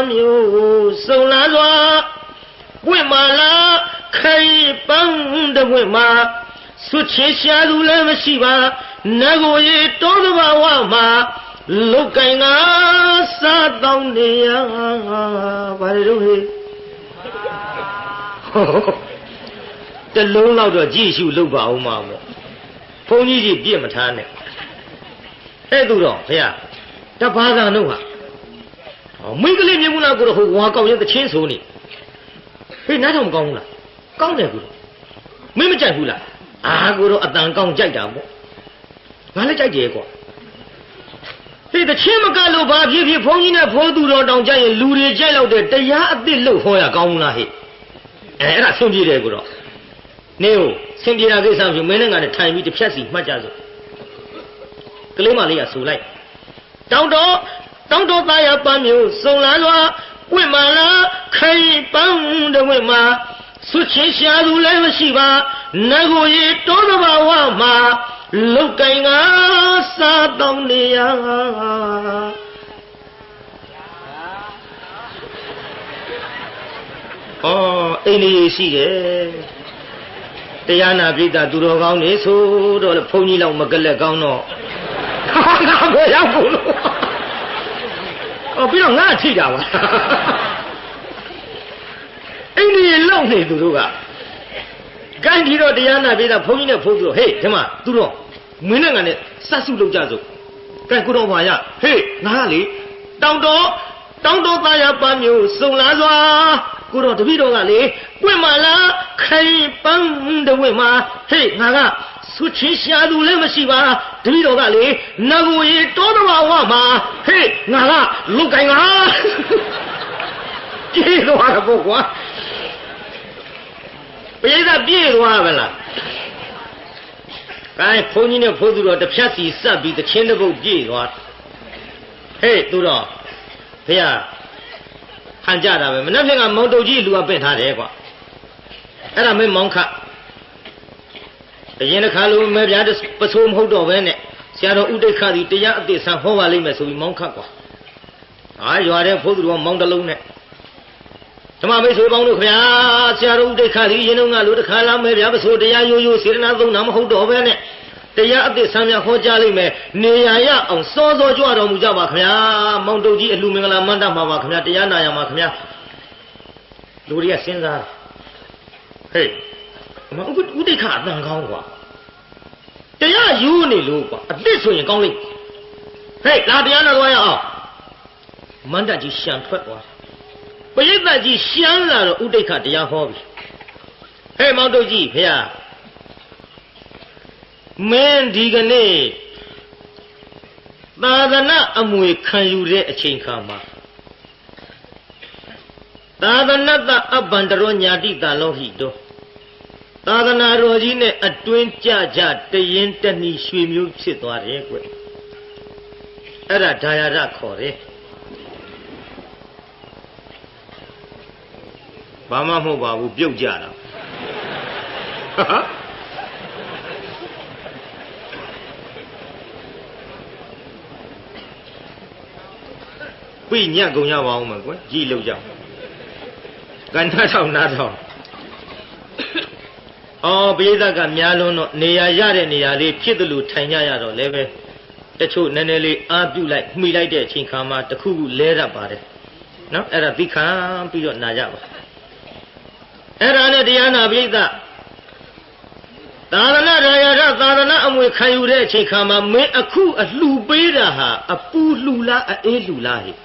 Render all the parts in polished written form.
班牛送来说，为嘛啦？开帮的为嘛？说天下路来么西吧？那个也多的娃娃嘛，路该俺啥当的呀？完了嘿，这路老着继续路吧嘛么？风雨就别么谈呢？哎，杜总，哎呀，这巴掌弄啊！每个人民那过了后，我搞一个清楚呢。哎，哪他们讲了？讲在过了，没么在乎了。啊，过了啊，当讲在的么？俺来在这个。这个前么干路把皮皮碰见那破杜总当家人路里见了的，这呀的路好呀，讲了嘿。哎，那兄弟这个了，你有兄弟那个上去没能俺的摊位的撇子没家住。格雷马里也出来，当着大家把牛送来了，为嘛啦？开帮的为嘛？说天下路来了西吧，那个也多的娃娃嘛，路该俺啥当的呀？哦，哎你是的，这样那边的都讲你说到了碰你了，我们跟来讲喏。我要不了，哦，不要俺去家吧。哎，你老呢，杜总啊？刚提到这样那边的朋友的朋友，嘿，什么，杜总，没那个呢，啥时候家走？该古董话呀，嘿，哪里？当着大家把牛送来了，古董这边那里，为嘛啦？开帮的为嘛？嘿，哪个？说天下路来么西吧，对着那里，那个也多的娃娃嘛，嘿，俺啦，路该俺，这话不管，别的别的话了，哎，碰见的碰到了，这偏是傻逼的，听得不别的话，嘿，杜总，哎呀，寒假的没，那天俺毛豆鸡路啊被他这个，哎，他没忙看。现在看路没别的不错好多万呢，现在屋里看的这样的生活里面属于忙看过，啊，有的跑到忙得路呢，他妈没说帮助可呀，现在屋里看的现在俺路的看了没别不错，这样有些人那都那么好多万呢，这样的上面好家里面，你呀on稍稍抓到木家吧可呀，忙到几路面了忙得嘛吧可呀，这样那样嘛可呀，路里也现在，嘿。我得看能讲话，这样有你路过，这说人讲哩，嘿，那这样那多呀？满大就想出话，不然大就想了，我得看这样好比，嘿，毛主席，嘿呀，没这个呢，大家那阿妹看有这情况吗？大家那个阿band的罗伢的大老许多。သာသနာတော်ကြီးနဲ့အတွင်းကြကြတရင်တနည်းရွှေမျိုးဖြစ်သွားတယ်ကွအဲ့ဒါဒါယရခေါ်တယ်ဘာမှမဟုတ်ပါဘူးပြုတ်ကြတာပြညက်ကုန်ရပါအောင်မကွကြည်လို့ကြကန္နာထောင်နာထောင်အော်ပိဋကများလုံးတော့နေရာရတဲ့နေရာလေးဖြစ်တယ်လို့ထိုင်ကြရတော့လည်းပဲတချို့နည်းနည်းလေးအားပြုလိုက်မှီလိုက်တဲ့အချိန်ခါမှာတစ်ခုခုလဲတတ်ပါတယ်နော်အဲ့ဒါသိခံပြီးတော့နာကြပါအဲ့ဒါနဲ့တရားနာပိဋကသာသနာတရားရသာသနာအမွေခံယူတဲ့အချိန်ခါမှာမင်းအခုအလှူပေးတာဟာအပူလှူလားအေးလှူလားဟဲ့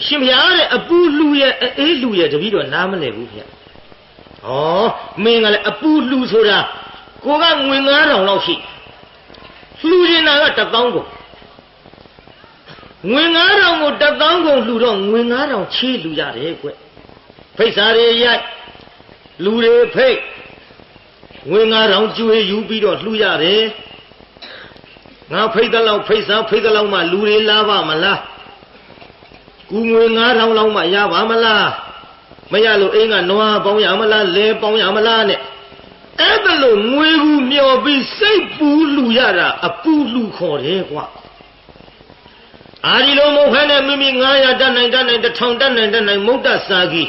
ရှင်ဘုရားတဲ့အပူလှူရဲ့အေးလှူရဲ့တပည့်တော်နားမလည်ဘူးဗျဩမင်းကလည်းအပူလှူဆိုတာကိုကငွေ9000လောက်ရှိလှူနေတာက1000ကိုငွေ9000ကို1000ကိုလှူတော့ငွေ9000ချေးလှူရတယ်ကွဖိတ်စာတွေရိုက်လူတွေဖိတ်ငွေ9000ကျွေးယူပြီးတော့လှူရတယ်ငါဖိတ်တဲ့လောက်ဖိတ်စာဖိတ်တဲ့လောက်မှလူတွေလာပါမလားကူငွေ9000လောက်မှရပါမလားမရလို့အိမ်ကနွားပေါင်းရမလားလဲပေါင်းရမလားနဲ့အဲ့ဒါလို့ငွေကူမျောပြီးစိတ်ပူလှူရတာအပူလှူခေါ်တယ်ကွာ အာဒီလိုမဟုတ်ခနဲ့မိမိ900တက်နိုင်1000တက်နိုင်မုတ်တစာကြီး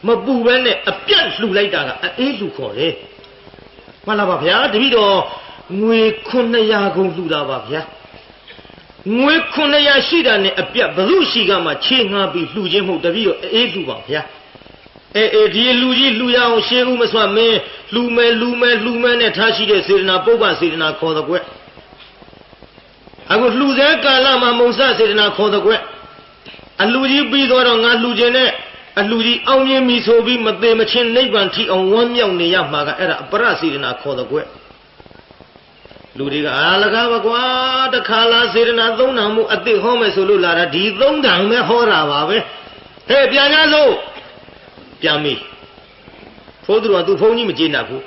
မပူပဲနဲ့အပြတ်လှူလိုက်တာကအေးလှူခေါ်တယ်မှန်လားပါဗျာတပည့်တော်ငွေ900ကုန်လှူတာပါဗျာငွေ900ရှိတာနဲ့အပြတ်ဘလူရှိကမှခြေငှားပြီးလှူခြင်းမဟုတ်တပည့်တော်အေးလှူပါဗျာဒီလူကြီးလှူရအောင်ရှင်းဦးမစွာမင်းလှူမယ်နဲ့ထားရှိတဲ့စေတနာပုပ္ပစေတနာခေါ်တဲ့ကွက်အခုလှူစဲကာလမှာမုံစစေတနာခေါ်တဲ့ကွက်အလှူကြီးပြီးတော့ငါလှူခြင်းနဲ့အလှူကြီးအောင်မြင်ပြီဆိုပြီးမသေးမချင်းနိဗ္ဗာန်ထိအောင်ဝမ်းမြောက်နေရမှာကအဲ့ဒါအပရစေတနာခေါ်တဲ့ကွက်လူတွေကလကားပါကွာတခါလာစေတနာ3တောင်မှုအသိဟောမယ်ဆိုလို့လာတာဒီ3တောင်ပဲဟောတာပါပဲဟဲ့ပြန်ကြစို့ပြန်ပြီဖိုးသူကသူဖုန်းကြီးမကျေနပ်ဘူး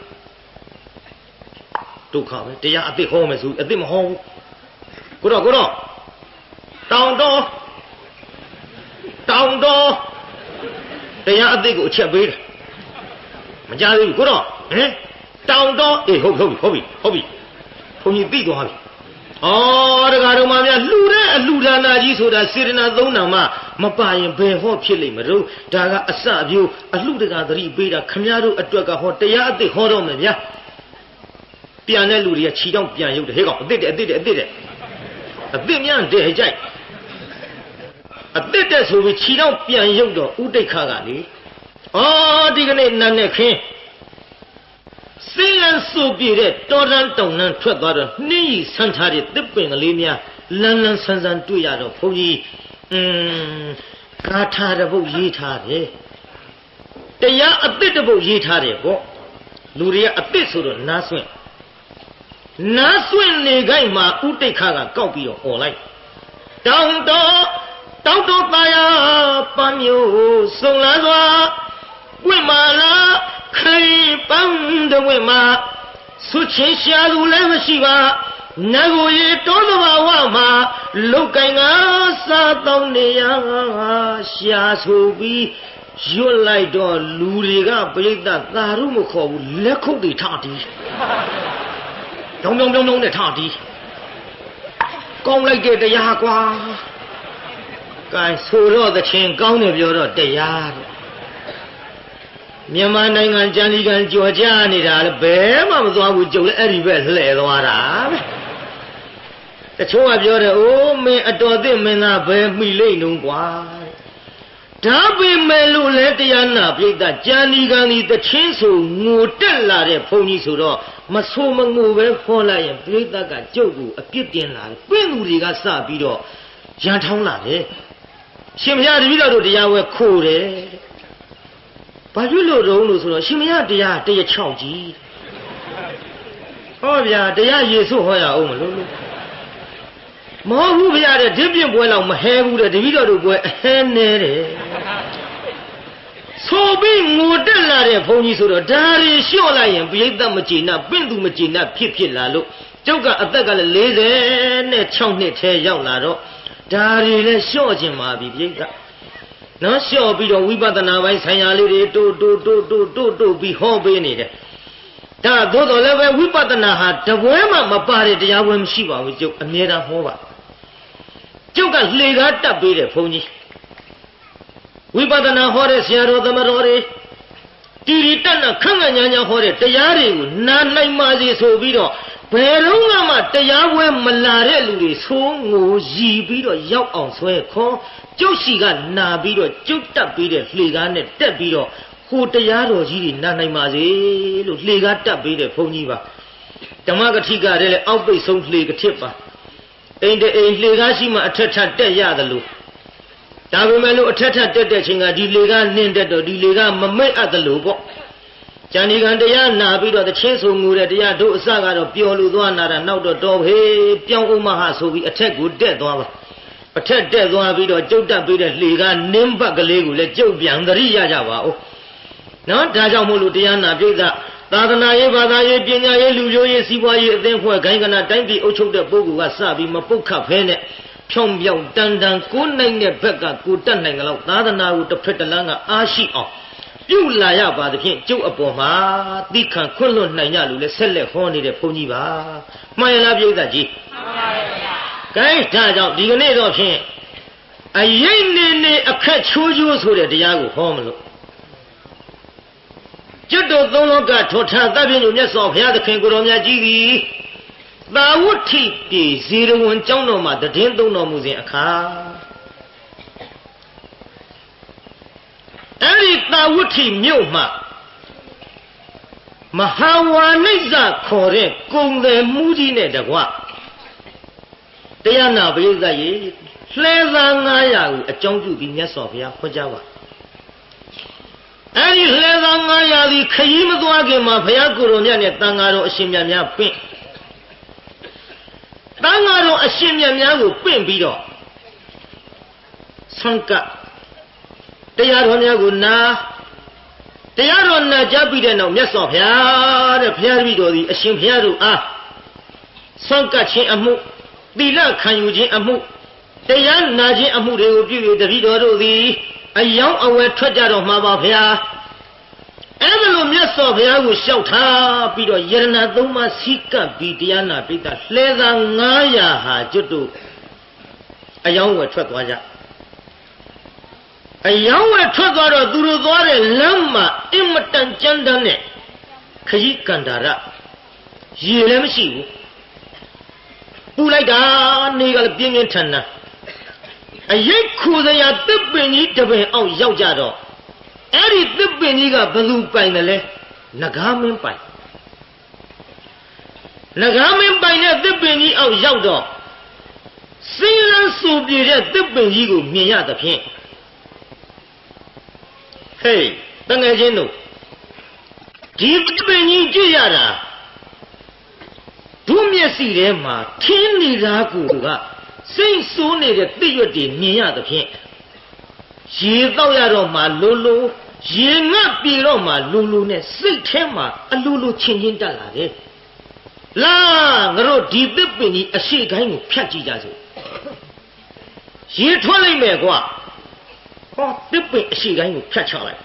ဒုက္ခပဲတရားအသိဟောမယ်ဆိုအသိမဟောဘူးကိုတော့တောင်တော်တရားအသိကိုအချက်ပေးတယ်မကြသေးဘူးကိုတော့ဟင်တောင်တော်အေးဟုတ်ပြီဘုန်းကြီးသိသွားပြီဩတခါတော့မှများလှူတဲ့အလှူဒါနာကြီးဆိုတာစေတနာ3တောင်မှမပါရင်ဘယ်ဟောဖြစ်လိမ့်မလို့ဒါကအစအပြိုးအလှူတကာသတိပေးတာခမည်းတော်အတွက်ကဟောတရားအသိဟောတော့မယ်ဗျာပြန်တဲ့လူတွေကခြီတော့ပြန်ရုပ်တယ်ဟဲ့ကောင်အသိမြန်တဲ့ကြိုက်အသိတဲ့ဆိုပြီးခြီတော့ပြန်ရုပ်တော့ဥဒိတ်ခါကလေဒီကနေ့နတ်နဲ့ခင်းစင်းလန်းဆိုပြတဲ့တော်တန်းတောင်နှံထွက်သွားတော့နှင်းရီဆန်းထားတဲ့တစ်ပင်ကလေးများလန်းဆန်းတွေ့ရတော့ဘုန်းကြီးကာထာတစ်ပုဒ်ရေးထားတယ်တရားအသစ်တစ်ပုဒ်ရေးထားတယ်ပေါ့လူတွေကအသစ်ဆိုတော့နားဆွင့်နေခိုင်းမှာဥတိတ်ခါကကောက်ပြီးတော့អော်လိုက်တောင်တော်သားရပန်းမျိုးစုံလာစွာဝိမာလာခိပန်းတဝိမာဆုချင်းရှာသူလည်းမရှိပါနဂိုရီတောသဘာဝမှာလုတ်ကင်ကစားတောင်းနေရရှာဆိုပြီးရွတ်လိုက်တော့လူတွေကပြိဿသာရုမခေါ်ဘူးလက်ခုပ်တွေထတီးပြောင်းနဲ့ထတီးကောင်းလိုက်တဲ့တရားကွာကဲဆိုတော့သချင်းကောင်းတယ်ပြောတော့တရားမြန်မာနိုင်ငံကြံလီကန်ကြော်ကြနေတာလေဘယ်မှမသွားဘူးကြုံလဲအဲ့ဒီပဲလှည့်သွားတာပဲတချို့ကပြောတယ်အိုးမင်းအတော်သစ်မင်းသားဘယ်မိလိမ့်လုံးကွာဒါပေမဲ့လို့လဲတရားနာပြိဿကြံလီကန်ဒီတချင်းဆိုငိုတက်လာတဲ့ဘုန်းကြီးဆိုတော့မဆိုးမငိုပဲခေါ်လိုက်ရင်ပြိဿကကြုတ်ကိုအပြစ်တင်လာတယ်ပြင့်သူတွေကစပြီးတော့ရန်ထောင်းလာတယ်ရှင်မရတပည့်တော်တို့တရားဝဲခိုးတယ်ဘာဖြစ်လို့တုံးလို့ဆိုတော့ရှင်မရတရား6ကြီးဟောဗျာတရားယေစုဟောရအောင်မလို့မဟုတ်ဘူးဗျာတဲ့ဒီပြင့်ပွဲလောက်မဟဲဘူးတဲ့တပည့်တော်တို့ပွဲအဟဲနေတယ်ဆိုပြီးငိုတက်လာတဲ့ဘုန်းကြီးဆိုတော့ဒါရီလျှော့လိုက်ရင်ပြိဿမကျေနပ်ပင့်သူမကျေနပ်ဖြစ်လာလို့ကျုပ်ကအသက်ကလည်း46နှစ်ထဲရောက်လာတော့ဒါရီလည်းလျှော့ခြင်းပါပြီပြိဿနော်လျှော့ပြီးတော့ဝိပဿနာပိုင်းဆိုင်ရာလေးတွေတိုးပြီးဟောပေးနေတယ်ဒါသို့တော်လည်းပဲဝိပဿနာဟာတပွဲမှမပါတဲ့တရားပွဲမရှိပါဘူးကျုပ်အမြဲတမ်းဟောပါကျုပ်ကလှေကားတက်ပေးတယ်ဘုန်းကြီးဝိပဿနာဟောတဲ့ဆရာတော်သမတော်တွေတီရီတက်နာခန့်ခန့်ညာညာဟောတဲ့တရားတွေကိုနားနိုင်ပါစေဆိုပြီးတော့ဘယ်တော့မှတရားပွဲမလာတဲ့လူတွေဆိုးငိုရည်ပြီးတော့ရောက်အောင်ဆွဲခေါ်ကျုပ်စီကနာပြီးတော့ကျုပ်တက်ပြီးတဲ့လှေကားနဲ့တက်ပြီးတော့ဟိုတရားတော်ကြီးတွေနားနိုင်ပါစေလို့လှေကားတက်ပြီးတဲ့ဘုန်းကြီးပါဓမ္မဂတိကလည်းအောက်ပိတ်ဆုံးလှေကထစ်ပါအိမ်တအိမ်လှေကားရှိမှအထက်ထတက်ရတယ်လို့ဒါပေမဲ့လို့အထက်တက်တဲ့ချိန်ကဒီလှေကားနှင်းတက်တော့ဒီလှေကားမမိတ်အပ်တယ်လို့ပေါ့ကျန်ဒီကံတရားနာပြီးတော့တချင်းဆိုငူတဲ့တရားတို့အစကတော့ပျော်လို့သွားနာတာနောက်တော့တော်ဟေးပြောင်းဥမဟာဆိုပြီးအထက်ကိုတက်သွားပါအထက်တက်သွားပြီးတော့ကျုပ်တက်ပြီးတဲ့လှေကားနင်းပတ်ကလေးကိုလည်းကျုပ်ပြန်သတိရကြပါဦးနော်ဒါကြောင့်မို့လို့တရားနာပြိဿသာသနာရေးဘာသာရေးပညာရေးလူမျိုးရေးစီးပွားရေးအသင်းဖွဲ့ဂိုင်းကနာတိုင်းပြည်အုပ်ချုပ်တဲ့ပုဂ္ဂိုလ်ကစပြီးမပုတ်ခတ်ဖဲနဲ့ဖြောင်းပြောင်းတန်ကိုနိုင်တဲ့ဘက်ကကိုတက်နိုင်ကြလို့သာသနာကိုတစ်ဖက်တစ်လမ်းကအားရှိအောင်ပြုလာရပါသဖြင့်ကျုပ်အပေါ်မှာတိခံခွင့်လွတ်နိုင်ကြလို့လဲဆက်လက်ဟောနေတဲ့ဘုန်းကြီးပါမှန်ရလားပြိဿကြီးမှန်ပါဗျာ gain ဒါကြောင့်ဒီကနေ့တော့ဖြင့် အရင်နေအခက်ချိုးချိုးဆိုတဲ့တရားကိုဟောမလို့ကျွတ်တော်သုံးလောကထောထသဗ္ဗညုမြတ်စွာဘုရားသခင်ကိုယ်တော်မြတ်ကြီးသည်သာဝတ္ထိပြေဇေရဝံကျောင်းတော်မှာတည်င်းသုံးတော်မူစဉ်အခါအဲ့ဒီသာဝတ္ထိမြို့မှာမဟာဝါနိစ္စခေါ်တဲ့ကုံတယ်မှုကြီးနဲ့တကွတရားနာပရိသတ်ရေလှဲသား900ကိုအကြောင်းပြုပြီးမြတ်စွာဘုရားဟောကြားပါအဲ့ဒီလှဲသား900ဒီခရီးမသွားခင်မှာဘုရားကိုယ်တော်မြတ်နဲ့တန်ဃာတော်အရှင်မြတ်များပင့်တန်ဃာတော်အရှင်မြတ်များကိုပင့်ပြီးတော့ဆံကတရားတော်များကိုနာတရားတော်နာကြားပြီးတဲ့နောက်မြတ်စွာဘုရားတဲ့ဘုရားတပည့်တော်သည်အရှင်ဘုရားတို့အားဆံကခြင်းအမှုသီလခံယူခြင်းအမှုတရားနာခြင်းအမှုတွေကိုပြု၍တပည့်တော်တို့သည်အယောင်အဝယ်ထွက်ကြတော့မှာပါဘုရားအဲ့ဒါလိုမြတ်စွာဘုရားကိုလျှောက်ထားပြီးတော့ယရဏသုံးပါးစီကပ်ပြီးတရားနာပိဋကလှဲသာ900ဟာကျွတ်တို့အယောင်ဝယ်ထွက်သွားကြအယောင်ဝယ်ထွက်သွားတော့သူတို့သွားတဲ့လမ်းမှာအင်မတန်ကြမ်းတမ်းနဲ့ခရီးကန္တာရရေလည်းမရှိဘူးပူလိုက်တာနေကလည်းပြင်းပြင်းထန်ထန်အရိတ်ခူစရာသစ်ပင်ကြီးတပင်အောက်ရောက်ကြတော့အဲ့ဒီသစ်ပင်ကြီးကဘယ်သူပိုင်တယ်လဲနဂါမင်းပိုင်နဂါမင်းပိုင်တဲ့သစ်ပင်ကြီးအောက်ရောက်တော့စင်းလန်းဆူပြေတဲ့သစ်ပင်ကြီးကိုမြင်ရသဖြင့်ဟေးတငယ်ချင်းတို့ဒီသစ်ပင်ကြီးကြည့်ရတာဒုမျက်စိထဲမှာထင်းနေတာကိုကစိတ်ဆိုးနေတဲ့တိရွတ်တွေမြင်ရသဖြင့်ရေတော့ရတော့မှလိုလိုရေငတ်ပြေတော့မှလိုလိုနဲ့စိတ်ထဲမှာအလိုလိုချင်းချင်းတက်လာတယ်လာငါတို့ဒီသစ်ပင်ကြီးအရှိကိုင်းကိုဖြတ်ကြည့်ကြစို့ရေထွက်လိုက်မယ်ကွာဟောသစ်ပင်အရှိကိုင်းကိုဖြတ်ချလိုက်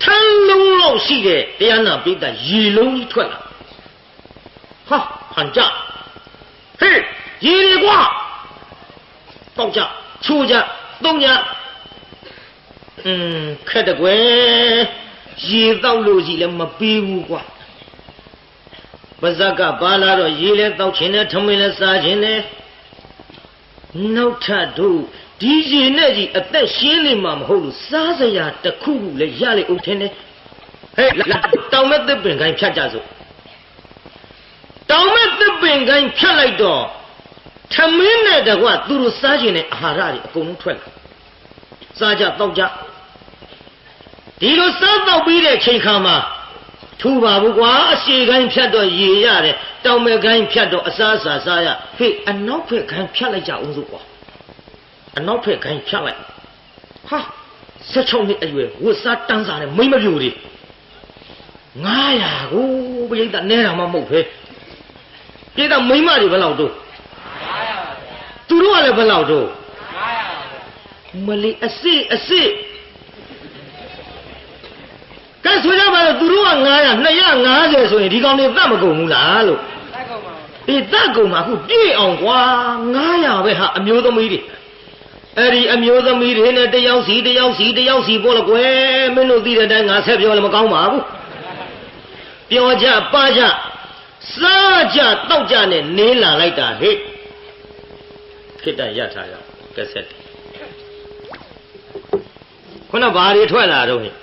ထန်းလုံးလောက်ရှိတဲ့တရားနာပိဋကရေလုံးကြီးထွက်လာဟာဟန်ကြဟေးရေလေကွာတောက်ကြချိုးကြသုံးကြခက်တကွယ်ရေတောက်လို့ကြီးလည်းမပေးဘူးကွာပါဇက်ကပါလာတော့ရေလည်းတောက်ခြင်းနဲ့ထမင်းလည်းစားခြင်းနဲ့နောက်ထပ်တို့ဒီရေနဲ့ကြီးအသက်ရှင်းနေမှာမဟုတ်လို့စားစရာတစ်ခုခုလည်းရလေဦးထင်းတယ်ဟဲ့တောင်မဲ့သစ်ပင်ကိုင်းဖြတ်ကြစို့တောင်မဲ့သစ်ပင်ကိုင်းဖြတ်လိုက်တော့ထမင်းနဲ့တကွသူတို့စားခြင်းနဲ့အာဟာရတွေအကုန်လုံးထွက်လာစားကြတောက်ကြဒီလိုစားတော့ပြီးတဲ့ချိန်ခါမှာထူပါဘူးကွာအရှိကိုင်းဖြတ်တော့ရေရတယ်တောင်မဲ့ကိုင်းဖြတ်တော့အစားအစာစားရဟေ့အနောက်ဖက်ကိုင်းဖြတ်လိုက်ကြအောင်စို့ကွာအနောက်ဖက်ကိုင်းဖြတ်လိုက်ဟာ16နှစ်အရွယ်ဝတ်စားတန်းစားနဲ့မိမပြိုတွေ900ကိုပြိတ္တနဲတာမှမဟုတ်ပဲပြိတ္တမိမတွေဘယ်လောက်တို့900သူတို့ကလည်းဘယ်လောက်တို့900မလေးအစစ်ကဲဆိုကြပါတော့သူတို့က900 250ဆိုရင်ဒီကောင်တွေတတ်မကုန်ဘူးလားလို့တတ်ကုန်ပါဘူးဒီတတ်ကုန်မှာအခုပြည့်အောင်ကွာ900ပဲဟာအမျိုးသမီးတွေအဲ့ဒီအမျိုးသမီးတွေနဲ့တယောက်စီပေါ်了ကွယ်မင်းတို့သိတဲ့အတိုင်းငါဆက်ပြောလည်းမကောင်းပါဘူးပြောကြပါကြစားကြတောက်ကြနဲ့နေလာလိုက်တာဟဲ့ခိတ္တရထားရကက်ဆက်ခုနဘာတွေထွက်လာတော့ဟဲ့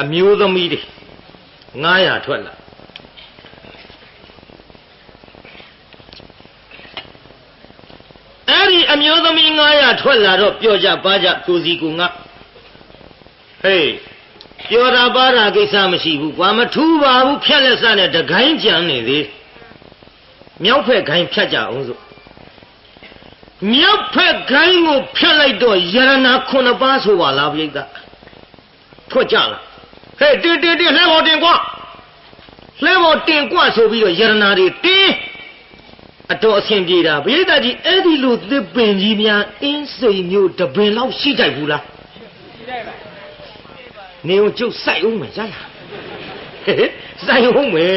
အမျိုးသမီးတွေ900ထွက်လာအဲ့ဒီအမျိုးသမီး900ထွက်လာတော့ပြောကြပါကြကိုစီကိုငါဟေးပြောတာပါတာကိစ္စမရှိဘူးကွာမထူးပါဘူးဖြတ်လက်စနဲ့တကိုင်းကြံနေသေးမြောက်ဖက်ခိုင်းဖြတ်ကြအောင်စို့မြောက်ဖက်ခိုင်းကိုဖြတ်လိုက်တော့ယရဏ9ပါးဆိုပါလားပြိတ္တာထွက်ကြလားဟဲ့တင်းလှဲပေါ်တင်ကွာဆိုပြီးတော့ယရဏတွေတင်းအတော်အဆင်ပြေတာပြိတ္တာကြီးအဲ့ဒီလိုသစ်ပင်ကြီးများအင်းစိန်မျိုးတပင်လောက်ရှိကြဘူးလားရှိကြပါနေုံကျုပ်စိုက်အောင်မယ်ရလားစိုက်အောင်မယ်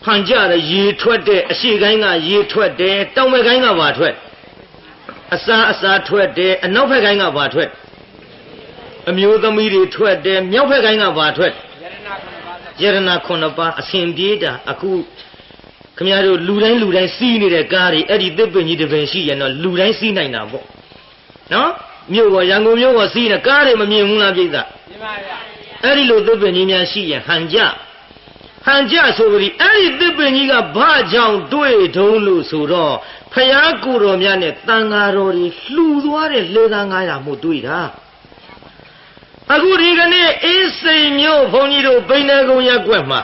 ဟန်ကြရရေထွက်တဲ့အရှိကိုင်းကရေထွက်တယ်တောင်ဘက်ကိုင်းကဘာထွက်အစာထွက်တယ်အနောက်ဘက်ကိုင်းကဘာထွက်အမျိုးသမီးတွေထွက်တယ်မြောက်ဘက်ကိုင်းကဘာထွက်ယရနာခုနှစ်ပါးအစဉ်ပြေးတာအခုခင်ဗျားတို့လူတိုင်းစီးနေတဲ့ကားတွေအဲ့ဒီသစ်ပင်ကြီးတစ်ပင်ရှိရင်တော့လူတိုင်းစီးနိုင်တာပေါ့နော်မြို့ပေါ်ရန်ကုန်မြို့ပေါ်စီးနေကားတွေမမြင်ဘူးလားပြိဿမြင်ပါဗျာအဲ့ဒီလိုသစ်ပင်ကြီးများရှိရင်ဟန်ကြဆိုပြီးအဲ့ဒီသစ်ပင်ကြီးကဘာကြောင့်တွေ့တုံးလို့ဆိုတော့ဖယားကိုတော်များနဲ့တန်ဃာတော်တွေလှူသွားတဲ့လေသာ900မှုတွေ့တာအခုဒီကနေ့အေးစိန်မြို့ဘုန်းကြီးတို့ဘိန်းကုန်းရက်ကွက်မှာ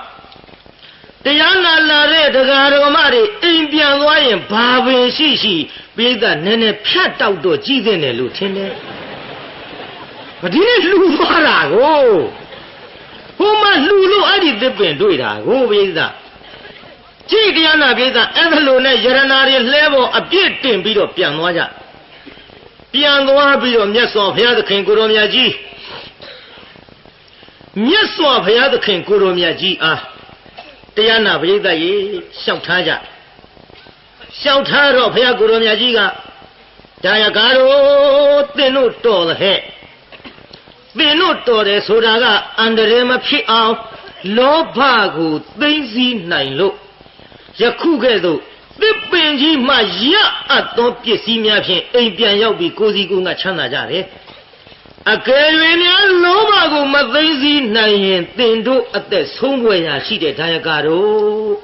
တရားနာလာတဲ့တရားတော်မတွေအိမ်ပြန်သွားရင်ဘာပင်ရှိပိဿနည်းနည်းဖြတ်တောက်တော့ကြည်တဲ့တယ်လို့ထင်တယ်မဒီနေ့လှူသွားတာကိုဟိုမှာလှူလို့အဲ့ဒီသစ်ပင်တွေ့တာကိုပိဿကြည်တရားနာပိဿအဲ့လိုနဲ့ယရနာတွေလှဲပေါ်အပြစ်တင်ပြီးတော့ပြန်သွားကြပြန်သွားပြီးတော့မြတ်စွာဘုရားသခင်ကိုရောမြတ်ကြီးမြတ်စွာဘုရားသခင်ကိုရောမြတ်ကြီးအားတရားနာပရိသတ်ရေလျှောက်ထားကြလျှောက်ထားတော့ဘုရားကိုရောမြတ်ကြီးကဒါယကာတို့သင်တို့တော်တဲ့ဟဲ့သင်တို့တော်တယ်ဆိုတာကအန္တရာယ်မဖြစ်အောင်လောဘကိုသိမ့်စည်းနိုင်လို့ယခုကဲ့သို့သစ်ပင်ကြီးမှရအပ်သောပစ္စည်းများဖြင့်အိမ်ပြန်ရောက်ပြီးကိုယ်စီကိုယ်ငါချမ်းသာကြတယ်အကယ်၍များလောဘကိုမသိစည်းနိုင်ရင်သင်တို့အသက်ဆုံးွယ်ရာရှိတဲ့ဒါယကာတို့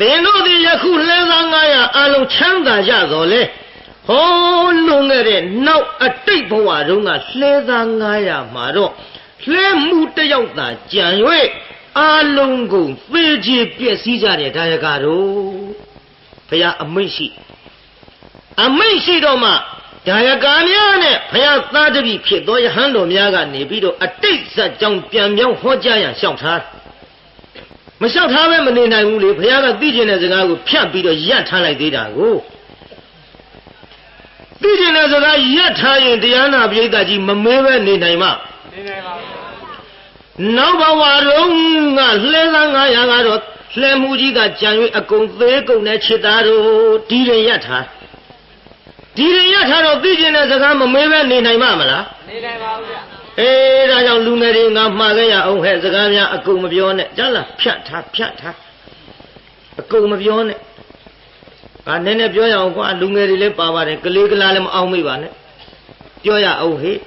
သင်တို့ဒီယခုလှဲသား900အလုံးချမ်းသာကြတော်လေဟောလွန်ခဲ့တဲ့နောက်အတိတ်ဘဝတုန်းကလှဲသား900မှာတော့လှဲမှုတယောက်သာကြံ၍အလုံးကုန်သေချေပျက်စီးကြတဲ့ဒါယကာတို့ဘုရားအမိန့်ရှိတော့မှဒါယကာများနဲ့ဘုရားသားတပည့်ဖြစ်သောယဟန်တော်များကနေပြီးတော့အတိတ်ဇတ်ကြောင့်ပြန်ပြောင်းဟောကြားရန်လျှောက်ထားမလျှောက်ထားပဲမနေနိုင်ဘူးလေဘုရားကသိကျင်တဲ့စကားကိုဖြတ်ပြီးတော့ရပ်ထားလိုက်သေးတာကိုသိကျင်တဲ့စကားရပ်ထားရင်တရားနာပရိသတ်ကြီးမမေးပဲနေနိုင်မှာနေနိုင်ပါဘူးနောက်ဘဝတုန်းကလှဲသား900ကတော့လှဲမှုကြီးကကြံ၍အကုန်သေးကုန်တဲ့ခြေသားတို့ဒီရင်ရပ်ထားတော့သိကျင်တဲ့စကားမမေးပဲနေနိုင်မှာမလားနေနိုင်ပါဘူးဗျဒါကြောင့်လူငယ်တွေငါမှားခဲ့ရအောင်ဟဲ့စကားများအကုန်မပြောနဲ့ကြားလားဖြတ်ထားအကုန်မပြောနဲ့နည်းနည်းပြောရအောင်ကွာလူငယ်တွေလည်းပါပါတယ်ကလေးကလားလည်းမအောင်မိပါနဲ့ပြောရအောင်ဟေ့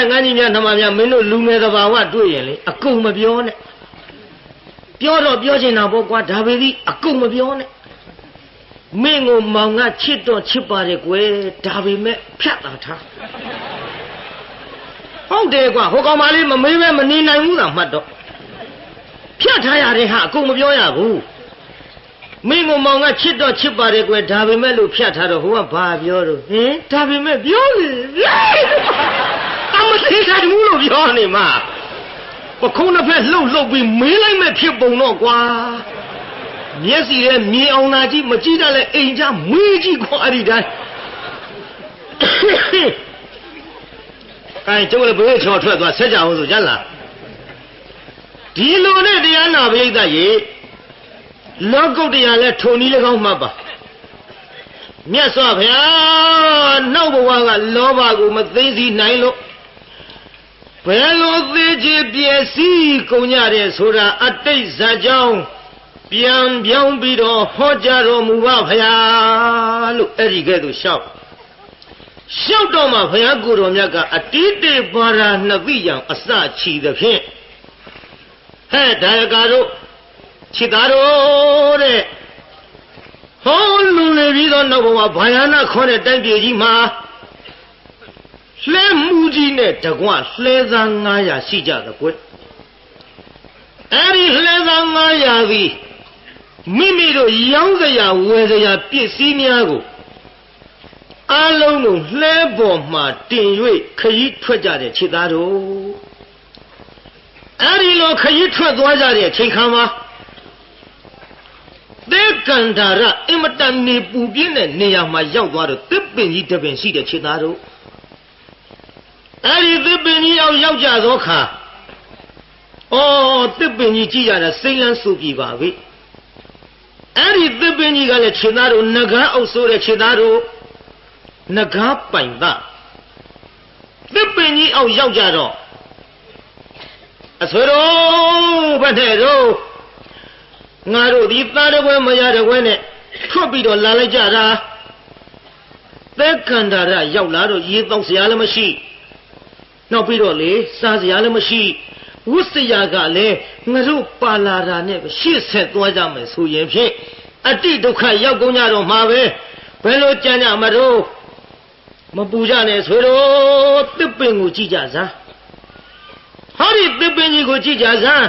ငါကြီးများနှမများမင်းတို့လူငယ်သဘာဝတွေ့ရင်လေအကုန်မပြောနဲ့ပြောတော့ပြောချင်တာပေါ့ကွာဒါပေသည်အကုန်မပြောနဲ့မင်းကိုမောင်ကချစ်တော့ချစ်ပါတယ်ကွယ်ဒါပေမဲ့ဖြတ်တာထားဟုတ်တယ်ကွာဟိုကောင်မလေးမမေးပဲမနေနိုင်ဘူးသာမှတ်တော့ဖြတ်ထားရတဲ့ဟာအကုန်မပြောရဘူးမင်းကိုမောင်ကချစ်တော့ချစ်ပါတယ်ကွယ်ဒါပေမဲ့လို့ဖြတ်ထားတော့ဟိုကဘာပြောတော့ဒါပေမဲ့ပြောလေအမသိချင်ဘူးလို့ပြောနေမှာပခုံးတစ်ဖက်လှုပ်ပြီးမေးလိုက်မဲ့ဖြစ်ပုံတော့ကွာမျက်စီနဲ့မြင်အောင်သာကြည့်မကြည့်တတ်လဲအိမ်ကြမေးကြည့်ခွာအဲ့ဒီတိုင်းအဲကျုပ်လည်းဘယ်ချော်ထွက်သွားဆက်ကြအောင်ဆိုကြလားဒီလိုနဲ့တရားနာပရိသတ်ရေလောကုတ္တရာလဲထုံနည်း၎င်းမှတ်ပါမြတ်စွာဘုရားနောက်ဘဝကလောဘကိုမသိသိနိုင်လို့ဘယ်လိုသိချင်ပြည့်စည်ကုန်ကြတယ်ဆိုတာအတိတ်ဇာကြောင်းပြန်ပြောင်းပြီးတော့ဟောကြားတော်မူပါဘုရားလို့အဲ့ဒီကဲ့သို့လျှောက်တော့မှဘုရားကိုယ်တော်မြတ်ကအတိတေပါရနှစ်သိရန်အစချီသဖြင့်ဒါယကာတို့ခြေသားတို့တဲ့ဟောလူနေပြီးတော့နောက်ဘဝဘာယာနာခေါ်တဲ့တိုင်းပြည်ကြီးမှာလှဲမှုကြီးနဲ့တကွလှဲသား900ရှိကြသကွအဲ့ဒီလှဲသား900သည်မိမိတို့ရောင်းစရာဝယ်စရာပစ္စည်းများကိုအလုံးကိုလှဲပေါ်မှာတင်၍ခရီးထွက်ကြတဲ့ခြေသားတို့အဲ့ဒီလိုခရီးထွက်သွားကြတဲ့အချိန်ခါမှာသေကန္တာရအင်မတန်နေပူပြင်းတဲ့နေရာမှာရောက်သွားတော့သစ်ပင်ကြီးတစ်ပင်ရှိတဲ့ခြေသားတို့အဲ့ဒီသစ်ပင်ကြီးရောက်ကြသောအခါ တစ်ပင်ကြီးကြည့်ရတာစိတ်လန်းစူပြီပါပဲအဲ့ဒီတစ်ပင်ကြီးကလည်းခြေသားတို့ငကားအုပ်ဆိုးတဲ့ခြေသားတို့ငကားပိုင်သားတစ်ပင်ကြီးအောက်ရောက်ကြတော့အဆွေတို့ဘယ်နဲ့တော့ငါတို့ဒီသားတကွဲမရတကွဲနဲ့ထွက်ပြီးတော့လာလိုက်ကြတာသက်ကန္တာရရောက်လာတော့ရေတောက်စရာလည်းမရှိနောက်ပြီးတော့လေစားစရာလည်းမရှိဝိစရာကလည်းငါတို့ပါလာတာနဲ့ရှေ့ဆက်သွားကြမယ်ဆိုရင်ဖြင့်အတိဒုက္ခရောက်ကုန်ကြတော့မှာပဲဘယ်လိုကြံ့ကြမလို့မပူကြနဲ့ဆိုတော့တစ်ပင်ကိုကြည့်ကြစမ်းဟောဒီတစ်ပင်ကြီးကိုကြည့်ကြစမ်း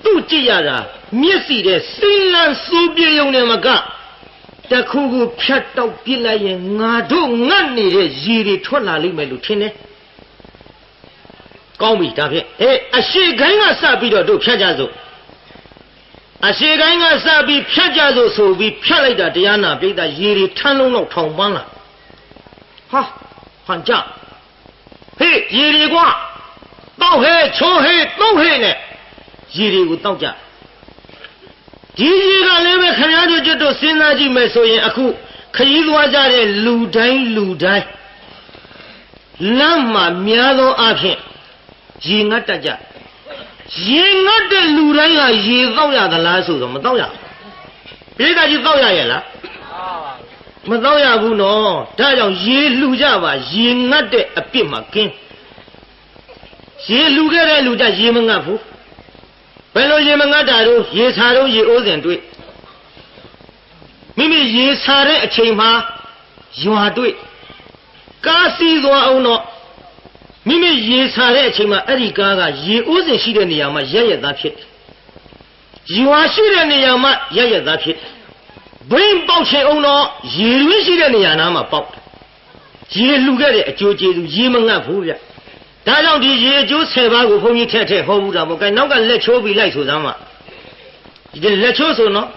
သူ့ကြည့်ရတာမျက်စိတဲ့စိလန်းစိုးပြေုံနဲ့မကတခုခုဖြတ်တောက်ပြစ်လိုက်ရင်ငါတို့ငတ်နေတဲ့ရေတွေထွက်လာလိမ့်မယ်လို့ထင်တယ်ကောင်းပြီဒါဖြင့်အရှိခိုင်းကစပြီးတော့တို့ဖြတ်ကြစို့အရှိခိုင်းကစပြီးဖြတ်ကြစို့ဆိုပြီးဖြတ်လိုက်တာတရားနာပိဋကရေတွေထမ်းလုံးတော့ထောင်ပန်းလာဟာဟန်ကြဟေးရေတွေကွာတောက်ဟဲချိုးဟဲသုံးဟဲနဲ့ရေတွေကိုတောက်ကြဒီရေကလည်းပဲခင်ဗျားတို့ကျွတ်တို့စဉ်းစားကြည့်မယ်ဆိုရင်အခုခရီးသွားကြတဲ့လူတိုင်းလမ်းမှာများသောအားဖြင့်ရေငတ်တတ်ကြရေငတ်တဲ့လူတိုင်းကရေတောက်ရသလားဆိုတော့မတောက်ရပိဋကကြီးတောက်ရရဲ့လားမတောက်ရဘူးနော်ဒါကြောင့်ရေလှူကြပါရေငတ်တဲ့အပြစ်မှာကင်းရေလှူခဲ့တဲ့လူကြရေမငတ်ဘူးဘယ်လိုရေမငတ်တာတို့ရေစာတို့ရေအိုးစဉ်တွေ့မိမိရေစာတဲ့အချိန်မှာရွာတွေ့ကားစီးသွားအောင်တော့မိမိရေစာတဲ့အချိန်မှာအဲ့ဒီကားကရေအိုးစဉ်ရှိတဲ့နေရာမှာရက်သားဖြစ်တယ်ရွာရှိတဲ့နေရာမှာရက်သားဖြစ်တယ်ဘိန်းပေါက်ချင်အောင်တော့ရေတွင်းရှိတဲ့နေရာနားမှာပေါက်တယ်ရေလှူခဲ့တဲ့အကျိုးကျေးဇူးရေမငတ်ဘူးဗျဒါကြောင့်ဒီရေအကျိုး10ပါးကိုဘုန်းကြီးထည့်ဟောဘူးတာမို့ gain နောက်ကလက်ချိုးပြီးလိုက်ဆိုစမ်းပါဒီလက်ချိုးဆိုနော်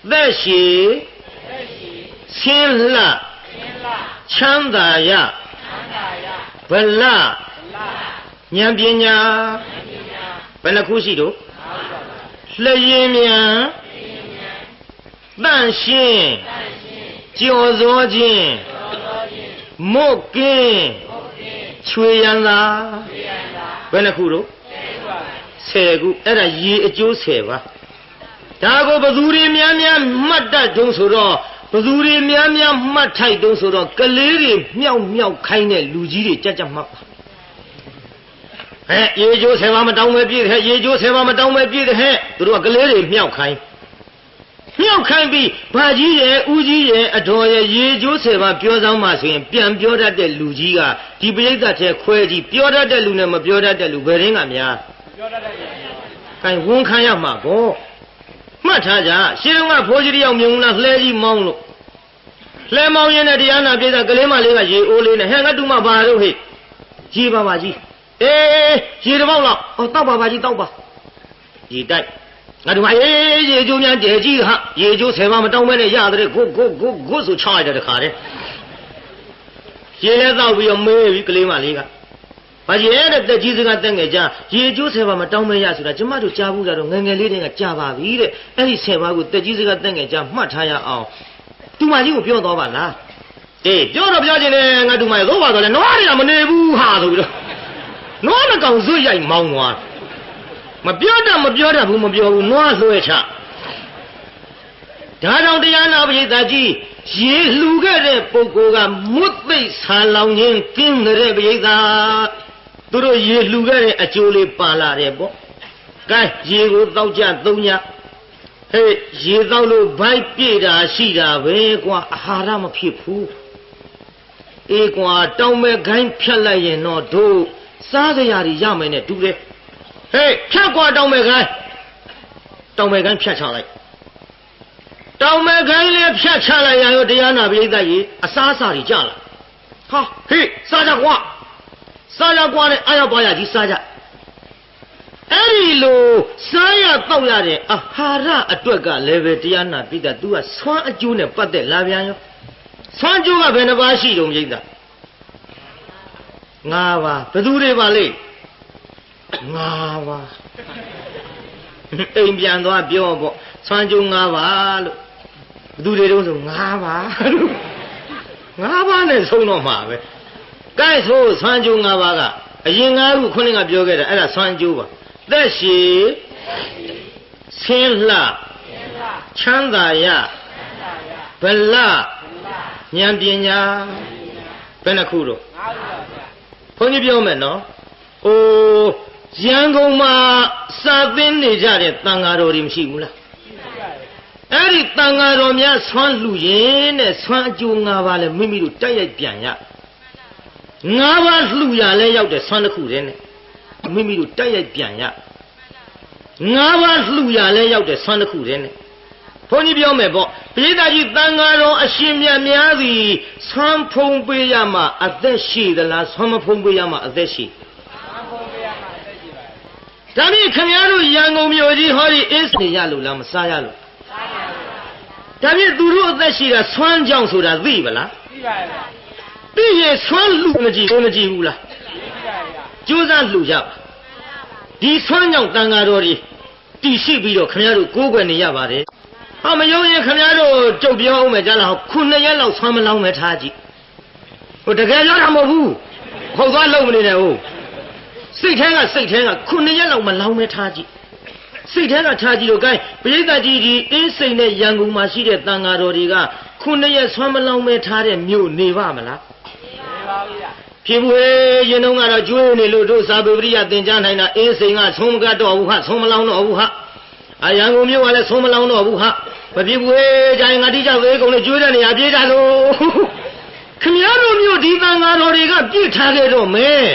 သက်ရှိဆင်းလှချမ်းသာရဗလဉာဏ်ပညာဘယ်နှခုရှိတော့လျင်မြန်တန့်ရှင်းကြော်စောခြင်းမုတ်ကင်းချွေရန်သာဘယ်နှခုတော့10ခုအဲ့ဒါရေအကျိုး10ပါဒါကိုဘသူတွေများမှတ်တတ်တုံးဆိုတော့ဘသူတွေများမှတ်ထိုက်တုံးဆိုတော့ကလေးတွေမြောက်ခိုင်းတဲ့လူကြီးတွေကြက်မှတ်ပါရေကျိုး10ပါမတောင်းပဲပြည့်တယ်ရေကျိုး10ပါမတောင်းပဲပြည့်တယ်သူတို့ကကလေးတွေမြောက်ခိုင်းပြီးဘာကြီးရဲ့ဦးကြီးရဲ့အတော်ရဲ့ရေကျိုး10ပါပြောစမ်းမှဆိုရင်ပြန်ပြောတတ်တဲ့လူကြီးကဒီပရိသတ်ထဲခွဲကြည့်ပြောတတ်တဲ့လူနဲ့မပြောတတ်တဲ့လူဘယ်ရင်းကများပြောတတ်တဲ့လူခိုင်ဝန်ခံရမှာပေါ့မှတ်ထားကြရှင်းကဖိုးကြီးတယောက်မြုံလာလှဲကြီးမောင်းလို့လှဲမောင်းရင်တရားနာပြေးတာကလေးမလေးကရေအိုးလေးနဲ့ဟဲ့ငါတူမဘာလို့ဟဲ့ရေပါကြီးရေတစ်ပေါက်လောက်တောက်ပါကြီးတောက်ပါရေတိုက်ငါတို့ကရေကျိုးများတဲကြီးဟာရေကျိုး10ပါမတောင်းမဲနဲ့ရတယ်ကိုဆိုချရတယ်တခါတည်းရေလဲတောက်ပြီးတော့မေးပြီးကလေးမလေးကဘာကြီးရဲ့တက်ကြီးစကားတက်ငယ်ကြရေကျိုး10ပါမတောင်းမဲရဆိုတာကျမတို့ကြားဘူးကြတော့ငယ်လေးတွေကကြားပါပြီတဲ့အဲ့ဒီ10ပါကိုတက်ကြီးစကားတက်ငယ်ကြမှတ်ထားရအောင်တူမကြီးကိုပြောတော့ပါလားပြောတော့ပြောခြင်းနဲ့ငါတူမရဲ့သို့ပါတော့လဲနွားတွေကမနေဘူးဟာဆိုပြီးတော့နွားတစ်ကောင်ဇွတ်ရိုက်မောင်းသွားမပြောတတ်ဘူးမပြောဘူးနွားလွှဲချဒါကြောင့်တရားနာပရိသတ်ကြီးရေလှူခဲ့တဲ့ပုဂ္ဂိုလ်ကမွတ်သိပ်ဆာလောင်ခြင်းကင်းတဲ့ပရိသတ်သူတို့ရေလှူခဲ့တဲ့အကျိုးလေးပါလာတယ်ပေါ့ကဲရေကိုတောက်ကြသုံးညရေတောက်လို့ဘိုက်ပြည့်တာရှိတာပဲကွာအာဟာရမဖြစ်ဘူးကွာတောင်းမဲ့ခိုင်းဖြတ်လိုက်ရင်တော့တို့စားကြရာတွေရမယ်နဲ့တူတယ်ဖြတ်ကွာတောင်းမဲ့ခိုင်းဖြတ်ချလိုက်တောင်းမဲ့ခိုင်းလည်းဖြတ်ချလိုက်ရရောတရားနာပရိသတ်ကြီးအစားအစာတွေကြလာဟာစားကြကွာနဲ့အားရပါရကြီးစားကြအဲ့ဒီလိုစားရတောက်ရတဲ့အာဟာရအတွက်ကလည်းပဲတရားနာပရိသတ် तू ကဆွမ်းအကျိုးနဲ့ပတ်သက်လာပြန်ရောဆွမ်းကျိုးကဘယ်နှပါးရှိတုံးပရိသတ်5ပါးဘယ်သူတွေပါလဲ ငါးပါးအိမ်ပြန်သွားပြောပေါ့ဆွမ်းကြိုးငါးပါးလို့ဘသူတွေတော့ဆိုငါးပါးလို့ငါးပါးနဲ့ဆုံးတော့မှာပဲကဲဆိုဆွမ်းကြိုးငါးပါးကအရင်ငါးခုခုနကပြောခဲ့တာအဲ့ဒါဆွမ်းကြိုးပါသက်ရှိဆင်းလှချမ်းသာရဗလဉာဏ်ပညာဘယ်နှခုတော့ဘုန်းကြီးပြောမယ်နော်အိုးရန်ကုန်မှာစာသင်နေကြတဲ့တန်ဃာတော်တွေမရှိဘူးလားအဲ့ဒီတန်ဃာတော်များဆွမ်းလှူရင်တဲ့ဆွမ်းအကျိုး၅ပါးလဲမိမိတို့တိုက်ရိုက်ပြန်ရ၅ပါးလှူရလဲရောက်တယ်ဆွမ်းတစ်ခုတည်းနဲ့မိမိတို့တိုက်ရိုက်ပြန်ရ၅ပါးလှူရလဲရောက်တယ်ဆွမ်းတစ်ခုတည်းနဲ့ဘုန်းကြီးပြောမယ်ပေါ့ပရိသတ်ကြီးတန်ဃာတော်အရှင်မြတ်များသည်ဆွမ်းဖုံးပေးရမှအသက်ရှိသလားဆွမ်းမဖုံးပေးရမှအသက်ရှိဒါဖြင့်ခင်ဗျားတို့ရန်ကုန်မြို့ကြီးဟောဒီအင်းစေရလို့လားမစားရလို့ဒါဖြင့်သူတို့အသက်ရှိတာဆွမ်းကြောင့်ဆိုတာသိပါလားသိပါရဲ့သိရင်ဆွမ်းလူမကြည့်ဘူးလားကြိုးစားလူကြပါဒီဆွမ်းကြောင့်တန်ဃာတော်တွေတည်ရှိပြီးတော့ခင်ဗျားတို့ကိုးကွယ်နေရပါတယ်ဟာမယုံရင်ခင်ဗျားတို့ကြုတ်ပြောအောင်မယ်ကြားလားခုနှစ်ရက်လောက်ဆွမ်းမလောင်းမယ်ထားကြည့်ဟိုတကယ်ပြောတာမဟုတ်ဘူးခေါက်သွားလုံးမနေနဲ့ဟုတ်စိတ်ထဲကခုနှစ်ရက်လောက်မလောင်းမဲထားကြည့်စိတ်ထဲကထားကြည့်လို့ gain ပရိသတ်ကြီးဒီအင်းစိန်နဲ့ရန်ကုန်မှာရှိတဲ့တန်ဃာတော်တွေကခုနှစ်ရက်ဆွမ်းမလောင်းမဲထားတဲ့မြို့နေပါမလားနေပါဘူးဗျဖြစ်ဘူးရင်တုန်းကတော့ကျွေးနေလို့တို့စာပေပရိယသင်ကြားနိုင်တာအင်းစိန်ကဆုံးမကတော့ဘူးဟာဆုံးမလောင်းတော့ဘူးဟာအရန်ကုန်မြို့ကလည်းဆုံးမလောင်းတော့ဘူးဟာမဖြစ်ဘူးကြိုင်ငါတိကျသေးကုန်နဲ့ကျွေးတဲ့နေရာပြေးကြလို့ခင်ဗျားတို့မြို့ဒီတန်ဃာတော်တွေကပြစ်ထားခဲ့တော့မယ်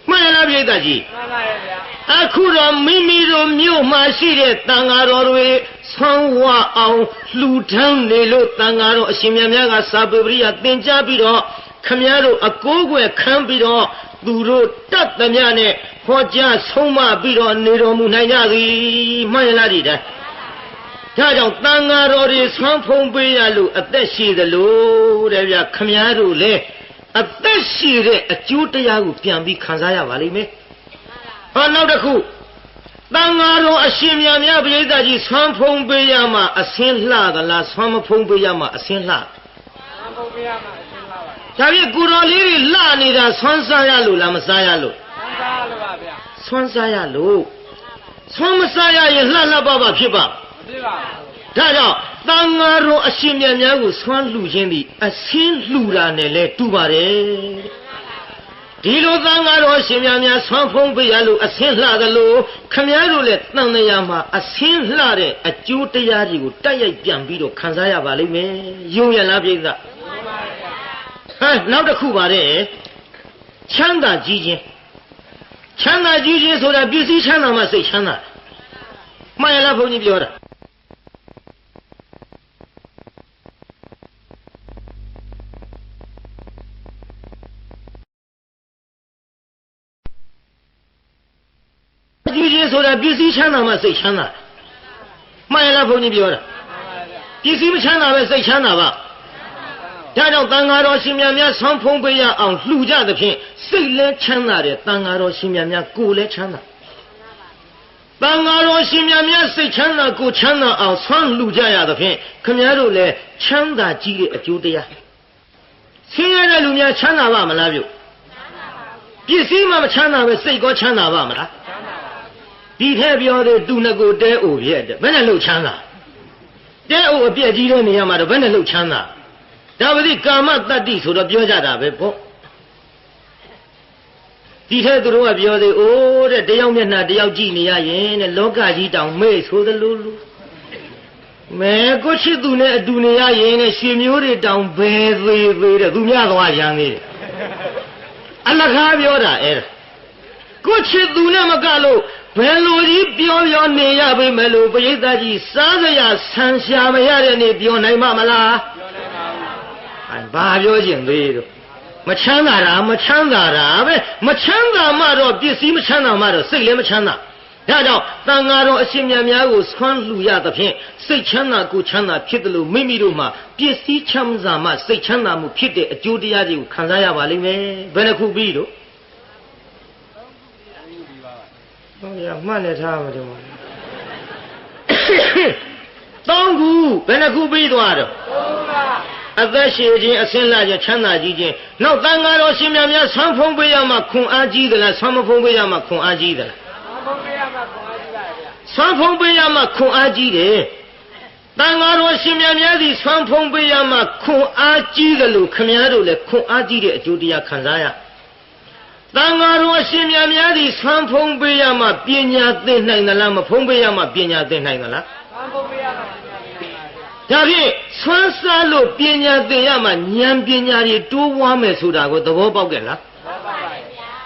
မှန်လားပြိတ္တကြီးမှန်ပါရဲ့ဗျာအခုတော့မိမိတို့မြို့မှာရှိတဲ့တန်ဃာတော်တွေဆောင်းဝအောင်လှူဒန်းနေလို့တန်ဃာတော်အရှင်မြတ်များကစာပေပရိယသင်ကြားပြီးတော့ခမည်းတော်အကိုးကွယ်ခံပြီးတော့သူတို့တတ်သမျှနဲ့ဟောကြားဆုံးမပြီးတော့နေတော်မူနိုင်ကြသည်မှန်လားဒီတိုင်းဒါကြောင့်တန်ဃာတော်တွေဆွမ်းဖုံးပေးရလို့အသက်ရှိသလိုတဲ့ဗျာခမည်းတော်လည်းအသက်ရှိတဲ့အကျိုးတရားကိုပြန်ပြီးခံစားရပါလိမ့်မယ်။ဟောနောက်တစ်ခုတန်ဃာတော်အရှင်မြတ်များပရိသတ်ကြီးဆွမ်းဖုံးပေးရမှအစင်းလှသလားဆွမ်းမဖုံးပေးရမှအစင်းလှဆွမ်းဖုံးပေးရမှအစင်းလှပါဒါဖြင့်ကိုတော်လေးတွေလှနေတာဆွမ်းစားရလို့လားမစားရလို့ဆွမ်းစားလို့ပါဗျာဆွမ်းစားရလို့ဆွမ်းမစားရရင်လှလှပပဖြစ်ပါမဖြစ်ပါဘူးဒါကြောင့်တန်ဃာတော်အရှင်မြတ်များကိုဆွမ်းလှူခြင်းသည်အစင်းလှူတာနဲ့လဲတူပါတယ်ဒီလိုတန်ဃာတော်အရှင်မြတ်များဆွမ်းဖုံးပေးရလို့အစင်းလှသလိုခမည်းတော်လည်းတန်တရားမှာအစင်းလှတဲ့အကျိုးတရားတွေကိုတိုက်ရိုက်ပြန်ပြီးတော့ခံစားရပါလိမ့်မယ်ယုံရလားပြိဿနောက်တစ်ခုပါတယ်ချမ်းသာကြီးခြင်းဆိုတာပစ္စည်းချမ်းသာမှစိတ်ချမ်းသာမှန်ရလားဘုန်းကြီးပြောတာကြီးခြင်းဆိုတာပစ္စည်းချမ်းသာမှစိတ်ချမ်းသာမှန်ရလားဘုန်းကြီးပြောတာပစ္စည်းမချမ်းသာပဲစိတ်ချမ်းသာပါဒါကြောင့်တန်ဃာတော်ရှင်မြတ်များဆောင်းဖုံးပေးရအောင်လှူကြသဖြင့်စိတ်လည်းချမ်းသာတယ်တန်ဃာတော်ရှင်မြတ်များကိုယ်လည်းချမ်းသာတန်ဃာတော်ရှင်မြတ်များစိတ်ချမ်းသာကိုယ်ချမ်းသာအောင်ဆွမ်းလှူကြရသဖြင့်ခင်ဗျားတို့လည်းချမ်းသာကြီးတဲ့အကျိုးတရားဆင်းရဲတဲ့လူများချမ်းသာပါမလားပြုပစ္စည်းမှမချမ်းသာပဲစိတ်ကောချမ်းသာပါမလားဒီထက်ပြောသေးသူငကိုတဲအိုပြည့်တဲ့ဘယ်နဲ့လှုပ်ချမ်းသာတဲအိုအပြည့်ကြီးတဲ့နေရာမှာတော့ဘယ်နဲ့လှုပ်ချမ်းသာဒါပတိကာမတတ္တိဆိုတော့ပြောကြတာပဲပေါ့ဒီထက်သူတို့ကပြောသေးအိုးတဲ့တယောက်မျက်နှာတယောက်ကြည့်နေရရင်တဲ့လောကကြီးတောင်မေ့ဆိုသလိုလိုမဲကိုချစ်သူနဲ့အတူနေရရင်တဲ့ရွှေမျိုးတွေတောင်ဘယ်သေးသေးတဲ့သူများသွားရန်သေးတယ်အလကားပြောတာအဲ့ဒါကိုချစ်သူနဲ့မကလို့ဘယ်လိုကြီးပြောနေရပေမဲ့လို့ပရိသတ်ကြီးစားစရာဆန်ရှာမရတဲ့နေ့ပြောနိုင်မှာမလားပြောနိုင်ပါဘူးဘာပြောကျင်သေးတော့မချမ်းသာတာပဲမချမ်းသာမှတော့ပစ္စည်းမချမ်းသာမှတော့စိတ်လည်းမချမ်းသာဒါကြောင့်တန်ဃာတော်အရှင်မြတ်များကိုဆွမ်းလှူရသဖြင့်စိတ်ချမ်းသာကိုချမ်းသာဖြစ်တယ်လို့မိမိတို့မှာပစ္စည်းချမ်းသာမှစိတ်ချမ်းသာမှုဖြစ်တဲ့အကျိုးတရားတွေကိုခံစားရပါလိမ့်မယ်ဘယ်နှခုပြီးတော့ ဟောရမှတ်နေထားမှာဒီမှာသုံးခုဘယ်နှခုပြီးသွားတော့အသက်ရှည်ခြင်းအစင်းလာခြင်းချမ်းသာကြီးခြင်းနောက်တန်ဃာတော်ရှင်များများဆွမ်းဖုံးပေးရမှာခွန်အားကြီးသလားဆွမ်းမဖုံးပေးရမှာခွန်အားကြီးသလားဆွမ်းဖုံးပေးရမှာခွန်အားကြီးတယ်တန်ဃာတော်ရှင်များများသည်ဆွမ်းဖုံးပေးရမှာခွန်အားကြီးတယ်လို့ခမည်းတော်လည်းခွန်အားကြီးတဲ့အကျိုးတရားခံစားရတန်ဃာတော်ရှင်များများသည်ဆွမ်းဖုံးပေးရမှာပညာသင်နိုင်သလားမဖုံးပေးရမှာပညာသင်နိုင်သလားဆွမ်းဖုံးပေးရမှာဒါဖြင့်ဆွမ်းစားလို့ပညာသင်ရမှာဉာဏ်ပညာတွေတိုးပွားမယ်ဆိုတာကိုသဘောပေါက်ကြလား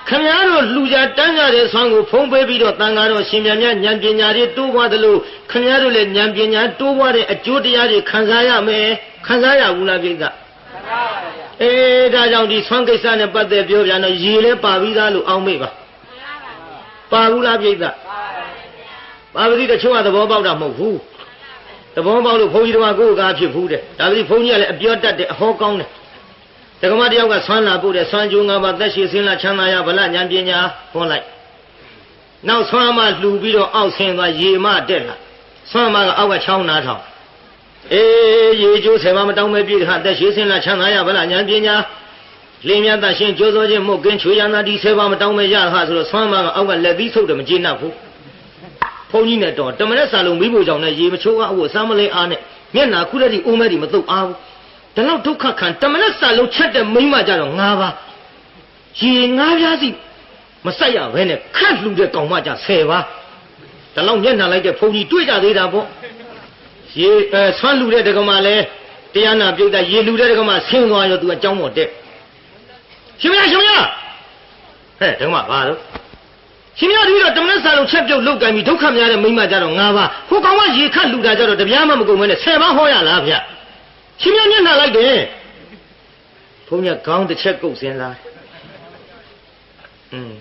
ခင်ဗျားတို့လူကြတန်းကြတဲ့ဆွမ်းကိုဖုံးပေးပြီးတော့တန်ဃာတော်ရှင်မြတ်များဉာဏ်ပညာတွေတိုးပွားသလိုခင်ဗျားတို့လည်းဉာဏ်ပညာတိုးပွားတဲ့အကျိုးတရားတွေခံစားရမယ်ခံစားရဘူးလားပြိဿဒါကြောင့်ဒီဆွမ်းကိစ္စနဲ့ပတ်သက်ပြောပြန်တော့ရေလဲပါပြီးသားလို့အောင်းမိပါပါဘူးလားပြိဿပါပတိတချို့ကသဘောပေါက်တာမဟုတ်ဘူးသဘောပေါက်လို့ဘုန်းကြီးတော်ကကိုယ်ကားဖြစ်ဘူးတဲ့ဒါပေမဲ့ဘုန်းကြီးကလည်းအပြောတတ်တယ်အဟောကောင်းတယ်တက္ကမတယောက်ကဆွမ်းလာပို့တယ်ဆွမ်းကြိုးငါးပါးသက်ရှိစင်းလာချမ်းသာရဗလဉာဏ်ပညာဟောလိုက်နောက်ဆွမ်းမလှူပြီးတော့အောက်ဆင်းသွားရေမတက်လာဆွမ်းမကအောက်ကချောင်းနာထောင်ရေကျိုးဆယ်ပါးမတောင်းမဲ့ပြည်ဟာသက်ရှိစင်းလာချမ်းသာရဗလဉာဏ်ပညာလင်းမြတ်တရှင်ကြိုးစိုးခြင်းမှုတ်ကင်းချွေရနာဒီဆယ်ပါးမတောင်းမဲ့ရဟာဆိုတော့ဆွမ်းမကအောက်ကလက်သီးဆုပ်တယ်မကျေနပ်ဘူးဘုန်းကြီးနဲ့တော့တမရက်စာလုံးမိဖို့ကြောင့်လည်းရေမချိုးကအဝတ်စားမလဲအားနဲ့မျက်နာခုတည်းဒီအိုးမဲဒီမတုတ်အားဘူးဒါတော့ဒုက္ခခံတမရက်စာလုံးချက်တဲ့မိမကြတော့၅ပါးရေ၅ပြားစီမဆက်ရဘဲနဲ့ခတ်လှူတဲ့ကောင်မကြ10ပါးဒါတော့မျက်နာလိုက်တဲ့ဘုန်းကြီးတွေ့ကြသေးတာပေါ့ရေဆွမ်းလှူတဲ့ဒကမလည်းတရားနာပြုတ်တာရေလှူတဲ့ဒကမဆင်းသွားရောသူအကြောင်းပေါ်တက်ရှင်မရှင်မဟဲ့ဒကမဘာလို့ရှင်များတို့တော့တမန်စာလုံးချက်ပြုတ်လောက်ကန်ပြီးဒုက္ခများတဲ့မိမကြတော့၅ပါးဟိုကောင်ကရေခတ်လူတာကြတော့တပြားမှမကုန်မဲနဲ့10ပါးဟောရလားဗျရှင်များမျက်နှာလိုက်တယ်ဘုန်းကြီးခေါင်းတစ်ချက်ကုတ်စင်းလား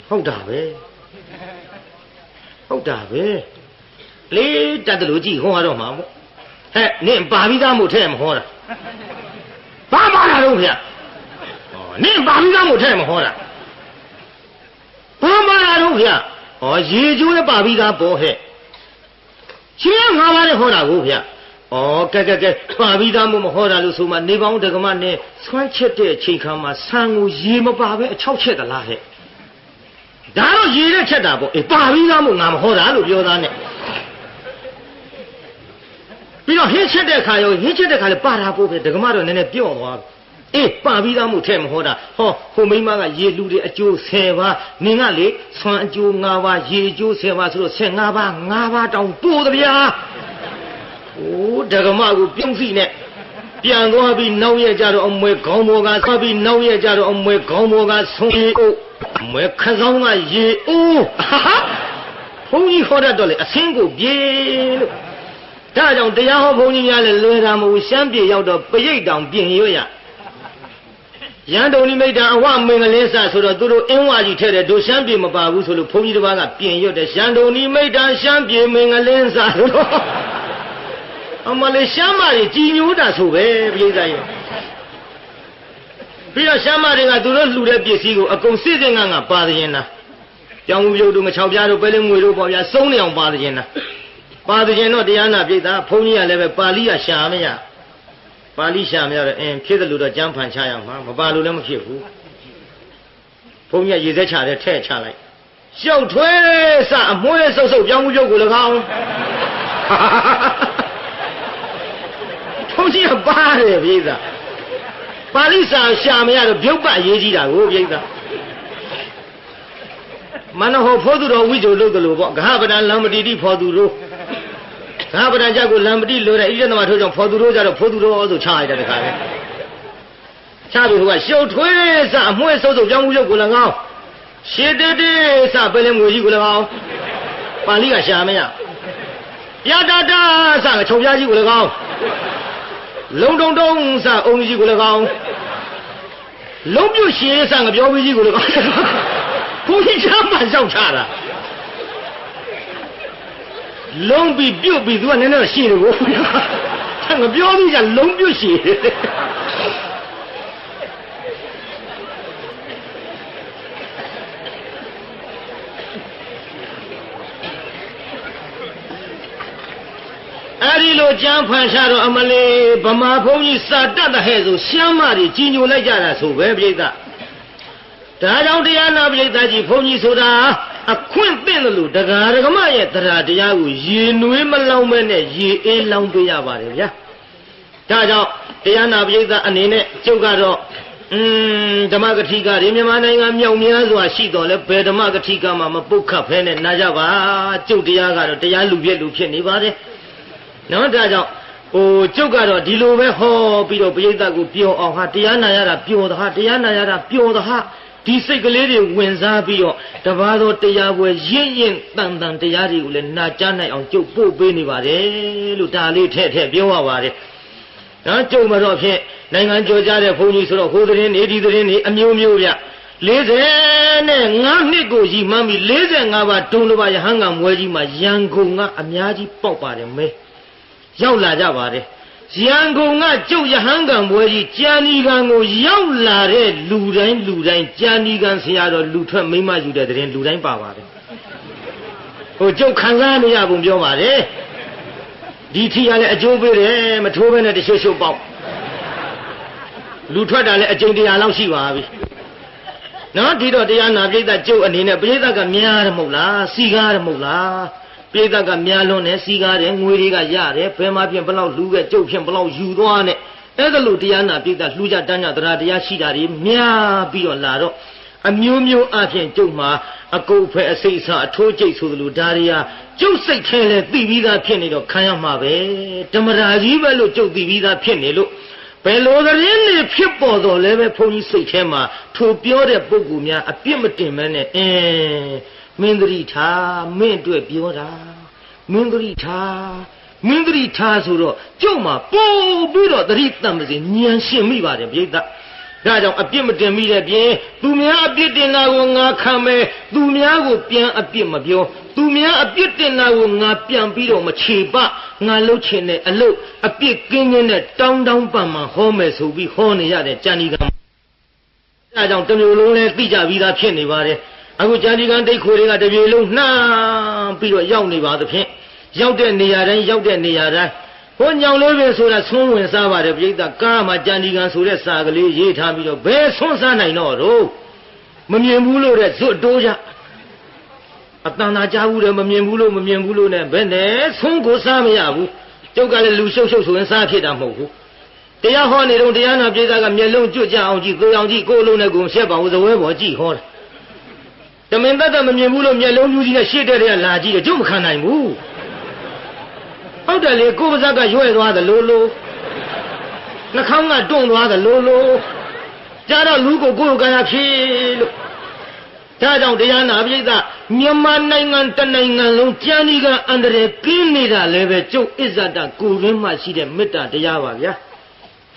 ဟုတ်တာပဲဟုတ်တာပဲလေးတတ်တယ်လို့ကြည့်ဟောရတော့မှာပေါ့ဟဲ့နင့်ပါပြီးသားမို့ထဲမဟောတာဘာမှမလာတော့ဗျနင့်ပါပြီးသားမို့ထဲမဟောတာဘာမှလာတော့ဗျာဟောရေကျိုးလည်းပါပြီးသားပေါ်ဟဲ့ရှင်က၅ပါးနဲ့ဟောတာကိုဗျာဩကဲပါပြီးသားမို့မဟောတာလို့ဆိုမှနေပေါင်းဒကမနဲ့ဆွမ်းချက်တဲ့အချိန်ခါမှာဆံကိုရေမပါပဲအချောက်ချက်သလားဟဲ့ဒါတော့ရေနဲ့ချက်တာပေါ့ပါပြီးသားမို့ငါမဟောတာလို့ပြောသားနဲ့ပြီးတော့ဟင်းချက်တဲ့အခါရောဟင်းချက်တဲ့အခါလည်းပါတာပို့ပဲဒကမတော့နည်းနည်းပြော့သွားပါပြီးသားမို့ထဲမဟောတာဟောဟိုမိမကရေလူတွေအကျိုး10ပါးနင်ကလေဆွမ်းအကျိုး5ပါးရေအကျိုး10ပါးဆိုတော့15ပါး5ပါးတောင်ပို့သဗျာโอ้ဒကမကိုပြုံးစီနဲ့ပြန်သွားပြီးနောက်ရကြတော့အမွေခေါင်းပေါ်ကသွားပြီးနောက်ရကြတော့အမွေခေါင်းပေါ်ကဆုံးရေအိုးအမွေခစောင်းကရေအိုးဘုန်းကြီးဟောတတ်တော့လေအဆင်းကိုပြေလို့ဒါကြောင့်တရားဟောဘုန်းကြီးများလည်းလွယ်တာမဟုတ်ရှမ်းပြေရောက်တော့ပရိတ်တောင်ပြင်ရွရရန်တုံနိမိတ်တံအဝမင်္ဂလင်းစဆိုတော့သူတို့အင်းဝါကြီးထဲတဲ့ဒုရှမ်းပြေမပါဘူးဆိုလို့ဘုန်းကြီးတစ်ပါးကပြင်ရွတ်တယ်ရန်တုံနိမိတ်တံရှမ်းပြေမင်္ဂလင်းစဆိုတော့အမလေးရှမ်းမကြီးကြည်ညိုတာဆိုပဲပြိဿရဲ့ပြီးတော့ရှမ်းမတွေကသူတို့လှူတဲ့ပစ္စည်းကိုအကုန်စစ်စစ်ငါပါသရင်လားကြောင်မှုပြုတ်တို့ငချောက်ပြားတို့ပဲလင်းငွေတို့ပေါ့ဗျာစုံနေအောင်ပါသရင်လားပါသရင်တော့တရားနာပြိဿဘုန်းကြီးကလည်းပဲပါဠိကရှာမရပါဠိရှာမရတော့ဖြစ်တယ်လို့တော့ကျမ်းဖန်ချရမှာမပါလို့လည်းမဖြစ်ဘူးဘုန်းကြီးကရေစက်ချတဲ့ထဲ့ချလိုက်ရှုပ်ထွေးစအမွှေးဆုပ်ဆုပ်ပြောင်းမှုပြုတ်ကို၎င်းဘုန်းကြီးကပါတယ်ပြိဿပါဠိစာရှာမရတော့ပြုတ်ပတ်ရေးကြည့်တာကိုပြိဿမနဟောဖောသူတော်ဝိဇ္ဇုလို့တယ်လို့ပေါ့ဂဟပဒံလမ္ပတိတိဖောသူတို့ငါပဒံကြောက်ကိုလံပတိလို့တဲ့ဣရိသမထိုးကြောင့်ဖောသူတို့ကြတော့ဖောသူတို့ဆိုချလိုက်တဲ့တခါပဲချပြီးဟိုကရှုပ်ထွေးစအမွှေးဆုပ်ဆုပ်ပြောင်းမှုရုပ်ကို၎င်းရှေတေတေစပဲလင်းငွေကြီးကို၎င်းပါဠိကရှာမရပြတာတာစကချုံပြားကြီးကို၎င်းလုံတုံတုံစအုံကြီးကို၎င်းလုံးပြုတ်ရှည်စငပြောပြီးကြီးကို၎င်းဘုန်းကြီးချမ်းမှရောက်ချတာလုံးပြီးပြုတ်ပြီးသူကနည်းနည်းရှည်တယ်ကိုငါပြောပြီးကလုံးပြုတ်ရှည် လိုကြမ်းဖန်ရှာတော့အမလေးဗမာဘုန်းကြီးစာတတ်တဲ့ဟဲ့ဆိုရှမ်းမတွေကြီးညိုလိုက်ကြတာဆိုပဲပြိဿဒါကြောင့်တရားနာပြိဿကြီးဘုန်းကြီးဆိုတာအခွင့်သင့်တယ်လို့တရားဓမ္မရဲ့တရားတရားကိုရေနွေးမလောင်မဲနဲ့ရေအေးလောင်ပေးရပါတယ်ဗျာဒါကြောင့်တရားနာပြိဿအနေနဲ့ကျုပ်ကတော့ဓမ္မဂတိကတွေမြန်မာနိုင်ငံမြောက်များစွာရှိတော်လဲဘယ်ဓမ္မဂတိကမှမပုတ်ခတ်ဖဲနဲ့နာကြပါကျုပ်တရားကတော့တရားလူပြည့်လူဖြစ်နေပါတယ်နော်ဒါကြောင့်ကျုပ်ကတော့ဒီလိုပဲဟောပြီးတော့ပရိသတ်ကိုပျော်အောင်ဟာတရားနာရတာပျော်တာဟာတရားနာရတာပျော်တာဟာဒီစိတ်ကလေးတွေဝင်စားပြီးတော့တပါးသောတရားပွဲရင့်ရင့်တန်တန်တရားတွေကိုလည်းနာကြားနိုင်အောင်ကျုပ်ပို့ပေးနေပါတယ်လို့ဒါလေးထည့်ပြောရပါတယ်နော်ကျုပ်မတော့ဖြင့်နိုင်ငံကြော်ကြတဲ့ဘုန်းကြီးဆိုတော့ဟိုသတင်းနေဒီသတင်းနေအမျိုးမျိုးဗျ45နှစ်ကိုရည်မှန်းပြီး45ပါးဒုံတစ်ပါးရဟန်းကမွဲကြီးမှာရန်ကုန်ကအများကြီးပေါက်ပါတယ်မဲရောက်လာကြပါတယ်ရန်ကုန်ကကျုပ်ရဟန်းကံပွဲကြီးကြာနီကံကိုရောက်လာတဲ့လူတိုင်းကြာနီကံဆရာတော်လူထွက်မိမယူတဲ့တဲ့ရင်လူတိုင်းပါပါတယ်ကျုပ်ခံစားနေရပုံပြောပါတယ်ဒီထီကလည်းအကျိုးပေးတယ်မထိုးဘဲနဲ့တချို့ရှုပ်ပေါက်လူထွက်တာလည်းအကျဉ်းတရားလောက်ရှိပါပြီနော်ဒီတော့တရားနာပြိဿကျုပ်အနေနဲ့ပြိဿကများတယ်မဟုတ်လားစီကားတယ်မဟုတ်လားပြိဿကများလွန်းတယ်စီကားတယ်ငွေတွေကရတယ်ဘယ်မှာပြင်ဘလောက်လူပဲကျုပ်ဖြင့်ဘလောက်ယူသွားနဲ့အဲ့ဒါလို့တရားနာပြိဿလှူကြတန်းကြတရားတရားရှိတာတွေများပြီးတော့လာတော့အမျိုးမျိုးအဖြစ်ကျုပ်မှာအကုတ်ဖဲအစိတ်ဆအထိုးကျိတ်ဆိုသလိုဒါတွေကကျုပ်စိတ်ထဲလဲသိပြီးသားဖြစ်နေတော့ခံရမှာပဲဓမ္မရာကြီးပဲလို့ကျုပ်သိပြီးသားဖြစ်နေလို့ဘယ်လိုသတင်းတွေဖြစ်ပေါ်တော့လဲပဲဘုန်းကြီးစိတ်ထဲမှာထိုပြောတဲ့ပုဂ္ဂိုလ်များအပြစ်မတင်မဲနဲ့မင်းသတိထားမင်းအတွက်ပြောတာမင်းသတိထားဆိုတော့ကျုပ်မှာပို့ပြီးတော့သတိတတ်မစေဉာဏ်ရှင်းမိပါတယ်ပြိဿဒါကြောင့်အပြစ်မတင်မိတဲ့ပြင်သူများအပြစ်တင်တာကိုငါခံမယ်သူများကိုပြန်အပြစ်မပြောသူများအပြစ်တင်တာကိုငါပြန်ပြီးတော့မချေပငါလှုပ်ချင်တဲ့အလုပ်အပြစ်ကင်းကင်းနဲ့တောင်းပန်မှဟောမယ်ဆိုပြီးဟောနေရတဲ့ကြံဒီကံဒါကြောင့်တမျိုးလုံးလဲသိကြပြီးသားဖြစ်နေပါတယ်အခုကြံဒီကံဒိတ်ခိုတွေကတပြေလုံးနှမ်းပြီးတော့ရောက်နေပါသဖြင့်ရောက်တဲ့နေရာတိုင်းဟိုညောင်လေးပဲဆိုတာဆုံးဝင်စားပါတယ်ပြိဿကားမှာကြံဒီကံဆိုတဲ့စာကလေးရေးထားပြီးတော့ဘယ်ဆုံးစားနိုင်တော့မမြင်ဘူးလို့တဲ့ဇွတ်တိုးကြအတန်သာကြားဘူးတယ်မမြင်ဘူးလို့နဲ့ဘယ်နဲ့ဆုံးကိုစားမရဘူးကျုပ်ကလည်းလူရှုပ်ဆိုရင်စားဖြစ်တာမဟုတ်ဘူးတရားဟောနေတော့တရားနာပြိဿကမျက်လုံးကျွတ်ကြအောင်ကြည့်သိုးအောင်ကြည့်ကိုယ်လုံးနဲ့ကိုယ်ဆက်ပါဦးဇဝဲပေါ်ကြည့်ဟောတာတမင်တတ်မမြင်ဘူးလို့မျက်လုံးပြူးကြီးနဲ့ရှေ့တဲ့လာကြည့်တယ်ကျုပ်မခံနိုင်ဘူးဟုတ်တယ်လေကိုယ်ပါဇက်ကရွဲ့သွားတယ်လို့နှာခေါင်းကတွန့်သွားတယ်လို့ကြားတော့လူကိုကိုယ်ကရဖြစ်လို့ဒါကြောင့်တရားနာပြိဿမြန်မာနိုင်ငံတနိုင်ငံလုံးကြံဒီကအန္တရာယ်ကင်းနေတာလည်းပဲကျုပ်အစ္ဆဒကိုရင်းမှရှိတဲ့မေတ္တာတရားပါဗျာ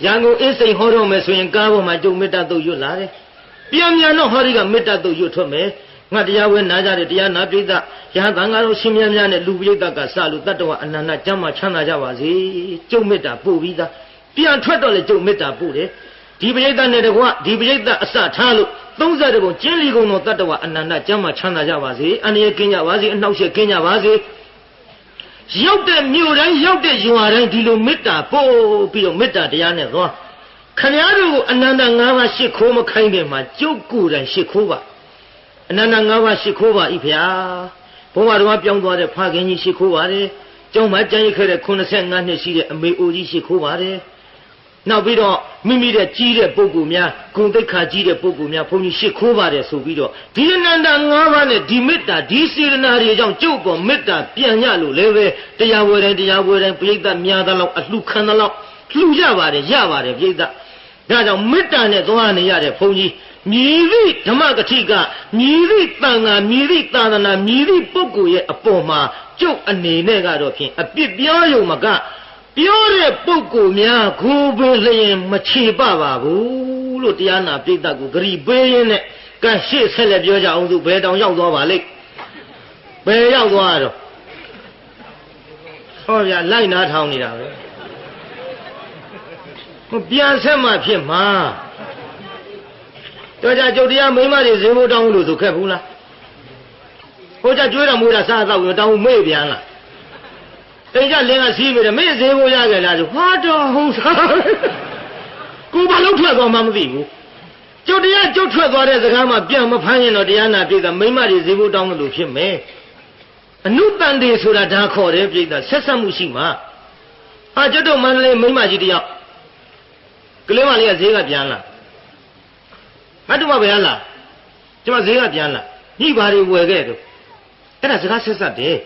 ရန်ကုန်အင်းစိန်ဟောတော့မယ်ဆိုရင်ကားပေါ်မှာကျုပ်မေတ္တာတုတ်ရွတ်လာတယ်ပြန်တော့ဟောဒီကမေတ္တာတုတ်ရွတ်ထွက်မယ်ငါတရားဝဲနာကြတဲ့တရားနာပြိဿရဟန်းသံဃာတော်ရှင်များများနဲ့လူပြိဿကစလို့တတ္တဝအနန္တကျမ်းမှာချမ်းသာကြပါစေကျုပ်မေတ္တာပို့ပြီးသားပြန်ထွက်တော့လေကျုပ်မေတ္တာပို့တယ်ဒီပြိဿနဲ့တကွဒီပြိဿအစထားလို့30ပုံကျင်းလီကုံတော်တတ္တဝအနန္တကျမ်းမှာချမ်းသာကြပါစေအန္တရာယ်ကင်းကြပါစေအနှောက်အယှက်ကင်းကြပါစေရောက်တဲ့မြို့တိုင်းရောက်တဲ့ရွာတိုင်းဒီလိုမေတ္တာပို့ပြီးတော့မေတ္တာတရားနဲ့သွားခမည်းတော်ကိုအနန္တ5ပါးရှ िख ိုးမခိုင်းခင်မှာကျုပ်ကိုယ်တိုင်ရှ िख ိုးပါအနန္တ5ပါးရှ िख ိုးပါဤဖေဟာဘုရားတော်ပြောင်းသွားတဲ့ဖခင်ကြီးရှ िख ိုးပါတယ်ကျောင်းမှာကျန်ရခဲ့တဲ့85နှစ်ရှိတဲ့အမေအိုကြီးရှ िख ိုးပါတယ်နောက်ပြီးတော့မိမိတဲ့ကြီးတဲ့ပုဂ္ဂိုလ်များဂုဏ်သိက္ခာကြီးတဲ့ပုဂ္ဂိုလ်များဘုန်းကြီးရှ िख ိုးပါတယ်ဆိုပြီးတော့ဒီအနန္တ5ပါးနဲ့ဒီမေတ္တာဒီစေတနာတွေကြောင့်ကျုပ်ပေါ်မေတ္တာပြန်ရလို့လည်းပဲတရားဝဲတိုင်းပြိဿများသလောက်အလှခံသလောက်လှူရပါတယ်ပြိဿဒါကြောင့်မေတ္တာနဲ့သွားနေရတဲ့ဘုန်းကြီးမြည်သည့်ဓမ္မဂတိကမြည်သည့်တန်ခါမြည်သည့်သာသနာမြည်သည့်ပုဂ္ဂိုလ်ရဲ့အပေါ်မှာကျုပ်အနေနဲ့ကတော့ဖြင့်အပြစ်ပြောရုံမကပြောတဲ့ပုဂ္ဂိုလ်များကိုယ်ပဲလျင်မချေပပါဘူးလို့တရားနာပြိဿကိုဂရိပေးရင်းနဲ့ကဲရှေ့ဆက်လက်ပြောကြအောင်သူဘယ်တောင်ရောက်သွားပါလိမ့်ဘယ်ရောက်သွားတော့ဟောဗျာလိုက်နာထောင်နေတာပဲပြန်ဆက်မှဖြစ်မှာတော့ကြကျုပ်တရားမိမတွေဈေးဘိုးတောင်းလို့ဆိုခက်ဘူးလားဟိုကြကျွေးတော်မူတာစားတော့တောင်းမေ့ပြန်လားတ တိတ်ကြလင်းကစီးပြီးတော့မင်းဈေးဖို့ရကြလားဆိုဟာတော်ဟုတ်သားကိုဘာလို့ထွက်သွားမှမသိဘူးကျုပ်တရားကျုပ်ထွက်သွားတဲ့စကားမှပြန်မဖမ်းရင်တော့တရားနာပြည်သားမိမတွေဈေးဖို့တောင်းလို့ဖြစ်မယ်အနုတန်တေဆိုတာဒါခေါ်တယ်ပြည်သားဆက်ဆက်မှုရှိမှာဟာကျုပ်တို့မန္တလေးမိမကြီးတယောက်ကလေးမလေးကဈေးကပြန်လာငါတို့မပဲလားကျမဈေးကပြန်လာညှိပါတွေဝယ်ခဲ့တော့အဲ့ဒါစကားဆက်ဆက်တယ်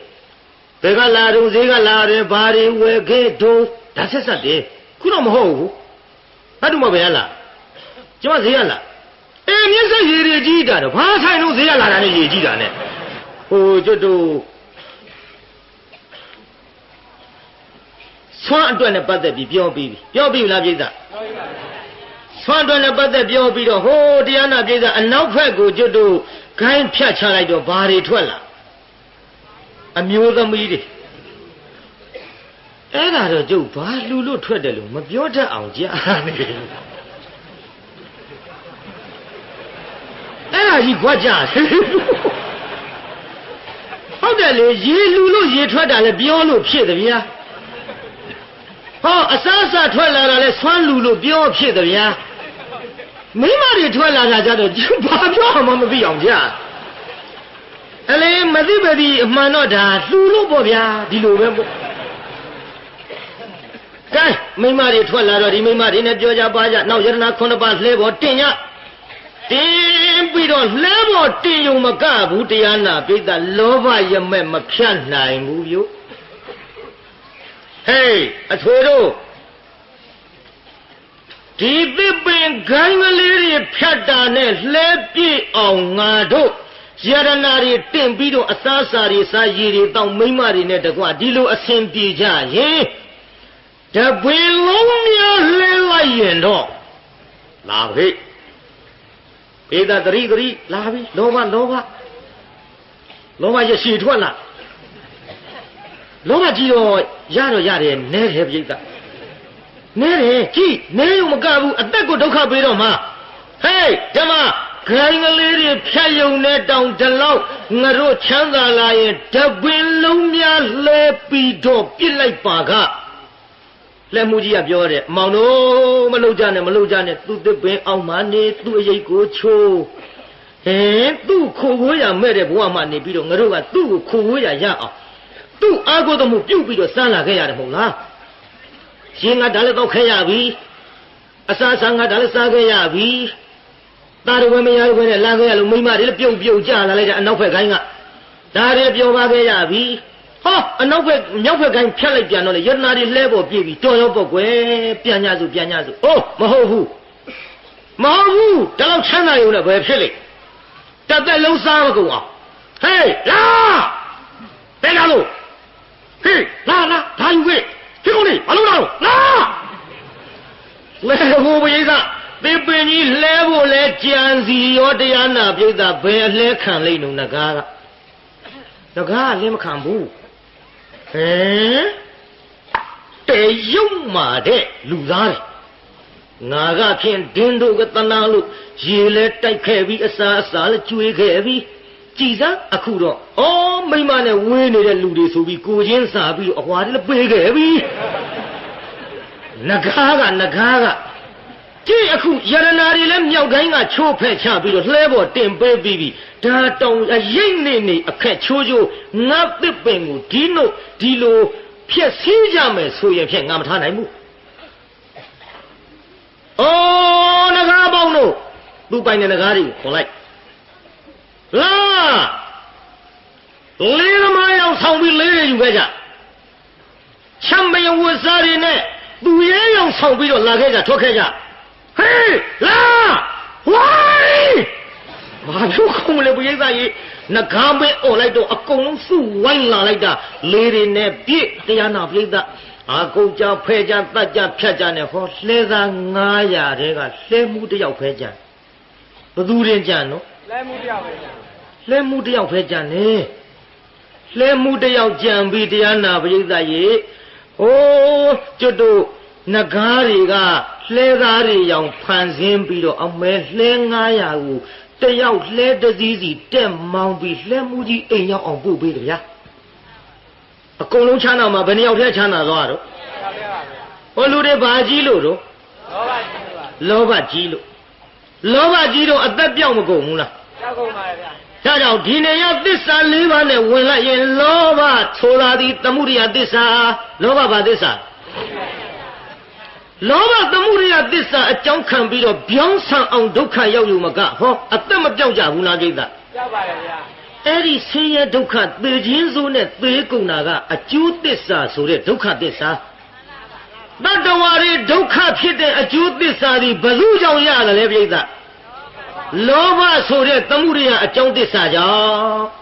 ဘယ်ကလာတော့ဈေးကလာတယ်ဘာတွေဝယ်ခဲ့တော့ဒါဆက်ဆက်တယ်ခုတော့မဟုတ်ဘူးငါတို့မပဲလားကျမဈေးကလာအေးမျက်စိရည်ရည်ကြီးတာတော့ဘာဆိုင်လို့ဈေးကလာတာနဲ့ရည်ကြီးတာနဲ့ဟိုကျွတ်တို့ဆွမ်းအတွက်နဲ့ပတ်သက်ပြီးပြောပြီးလားပြိဿဆွမ်းအတွက်နဲ့ပတ်သက်ပြောပြီးတော့ဟိုတရားနာပြိဿအနောက်ဘက်ကိုကျွတ်တို့ခိုင်းဖြတ်ချလိုက်တော့ဘာတွေထွက်လာအမျိုးသမီးတွေအဲ့ဒါတော့ကျုပ်ဘာလူလို့ထွက်တယ်လို့မပြောတတ်အောင်ကြားနေတယ်အဲ့ဒါကြီးခွက်ကြဟုတ်တယ်လေရေလူလို့ရေထွက်တာလည်းပြောလို့ဖြစ်တယ်ဗျာဟောအစားအစာထွက်လာတာလည်းဆွမ်းလူလို့ပြောဖြစ်တယ်ဗျာမိမတွေထွက်လာတာကြတော့ဘာပြောမှမသိအောင်ကြားအလေမသိပါသည်အမှန်တော့ဒါလူလို့ပေါ့ဗျာဒီလိုပဲပေါ့ကဲမိမတွေထွက်လာတော့ဒီမိမတွေနဲ့ပြောကြပါကြနောက်ယရနာ9ပါးလှဲပေါ်တင်ရတင်ပြီးတော့လှဲပေါ်တင်ယုံမကဘူးတရားနာပိဿလောဘရမဲ့မဖြတ်နိုင်ဘူးပြုဟေးအထွေတို့ဒီသစ်ပင်ခိုင်းကလေးတွေဖြတ်တာနဲ့လှဲပြည့်အောင်ငါတို့ယရနာတွေတင်ပြီးတော့အစားအစာတွေစားရည်တွေတောင်းမိမတွေနဲ့တကွဒီလိုအဆင်ပြေကြရင်တပင်လုံးများလှဲလိုက်ရင်တော့လာပြီဧဒသတိလာပြီလောဘရရှိထွက်လာလောဘကြီးတော့ရတော့ရတယ်နဲတယ်ပြိဿနဲတယ်ကြည်နဲရုံမကဘူးအသက်ကိုဒုက္ခပေးတော့မှာဟေးဓမ္မခိုင်းကလေးတွေဖြတ်ယုံနဲ့တောင်တလောက်ငါတို့ချမ်းသာလာရင်တပင်လုံးများလှဲပြီးတော့ပြစ်လိုက်ပါကလက်မှုကြီးကပြောတယ်မောင်တို့မလုပ်ကြနဲ့သူသစ်ပင်အောင်မှနေသူ့အရေးကိုချိုးဟင်သူ့ခိုးရမဲ့တဲ့ဘဝမှာနေပြီးတော့ငါတို့ကသူ့ကိုခိုးရအောင်သူ့အာကိုတမှုပြုတ်ပြီးတော့စမ်းလာခဲ့ရတယ်မဟုတ်လားရှင်ကဒါလည်းတော့ခဲရပြီအစာဆန်းကဒါလည်းစားခဲ့ရပြီတာရဝဲမရဘူးနဲ့လာခဲ့ရလို့မိမတွေလည်းပြုတ်ကြလာလိုက်တဲ့အနောက်ဘက်ခိုင်းကဒါတွေပြောပါခဲ့ရပြီဟောအနောက်ဘက်မြောက်ဘက်ကိုင်းဖြတ်လိုက်ပြန်တော့လေယတနာတွေလှဲပေါ်ပြေးပြီးတော်ရောပေါ့ကွယ်ပြန်ညစုအိုးမဟုတ်ဘူးဒါတော့ချမ်းသာရုံနဲ့ဘယ်ဖြစ်လိမ့်တသက်လုံးစားမကုန်အောင်ဟေးလာဘယ်လာလို့ဟေးလာဒါယူခဲ့ဖြစ်ကုန်လေမလုပ်တော့လာလဲဖို့ပိဿသစ်ပင်ကြီးလဲဖို့လဲကြံစီရောတရားနာပိဿဘယ်လဲခံလိမ့်နုံငကားကလည်းမခံဘူးဟင်တေရုံမာတဲ့လူသားတွေငါကဖြင့်ဒင်းတို့ကတနာလို့ရေလဲတိုက်ခဲ့ပြီးအစာလဲကျွေးခဲ့ပြီးကြည်စားအခုတော့မိမနဲ့ဝေးနေတဲ့လူတွေဆိုပြီးကိုချင်းစားပြီးတော့အဟွာတွေလည်းပေးခဲ့ပြီငကားကကြည့်အခုယရနာတွေလည်းမြောက်တိုင်းကချိုးဖက်ချပြီးတော့လှဲပေါ်တင်ပေးပြီးပြီဒါတောင်ရိတ်နေအခက်ချိုးငါသစ်ပင်ကိုဒီလိုဖြက်စီးကြမယ်ဆိုရင်ဖြင့်ငါမထားနိုင်ဘူးငကားပေါင်းတို့သူ့ပိုင်တဲ့ငကားတွေကိုခေါ်လိုက်လာလေးသမားရောက်ဆောင်ပြီးလေးတွေယူခဲ့ကြချမ်းမယဝတ်စားတွေနဲ့သူရဲရောက်ဆောင်ပြီးတော့လာခဲ့ကြထွက်ခဲ့ကြဟေးလာဝိုင်းဘာလို့ခုံးလဲပိဿကြီးငကားပဲអော်လိုက်တော့အကုန်လုံးစုဝိုင်းလာလိုက်တာလေးတွေနဲ့ပြည့်တရားနာပိဿအကုန်ကြဖဲကြတတ်ကြဖြတ်ကြနဲ့ဟောလှဲသား900တဲကလှဲမှုတယောက်ဖဲကြဘသူရင်ကြနော်လှဲမှုတယောက်ဖဲကြလှဲမှုတယောက်ကြံပြီးတရားနာပိဿကြီးကျွတ်တို့ငကားတွေကလှဲသားတွေရောင်ဖန်ဆင်းပြီးတော့အမဲလှဲ900ကိုတယောက်လှဲတစည်းစီတက်မောင်းပြီးလှဲမှုကြီးအိမ်ရောက်အောင်ပို့ပေးတယ်ဗျာ အကုန်လုံးချမ်းသာမှာဘယ်နှယောက်တည်းချမ်းသာသွားတော့ဟိုလူတွေဘာကြီးလို့တော့လောဘကြီးလို့အသက်ပြောက်မကုန်ဘူးလားပြောက်ကုန်ပါဗျာဒါကြောင့်ဒီနေရသစ္စာ၄ပါးနဲ့ဝင်လိုက်ရင်လောဘဆိုတာဒီသမုဒိယသစ္စာလောဘဘာသစ္စာလောဘသမုဒိယသစ္စာအကြောင်းခံပြီးတော့ပြောင်းဆံအောင်ဒုက္ခရောက်ယူမကဟောအသက်မပြောက်ကြဘူးလားကိစ္စပြောက်ပါရဲ့ဗျာအဲ့ဒီဆင်းရဲဒုက္ခသေခြင်းစိုးနဲ့သေကုန်တာကအကျိုးသစ္စာဆိုတဲ့ဒုက္ခသစ္စာတတ္တဝါတွေဒုက္ခဖြစ်တဲ့အကျိုးသစ္စာဒီဘယ်သူကြောင့်ရတယ်လဲပြိဿလောဘဆိုတဲ့သမုဒိယအကြောင်းသစ္စာကြောင့်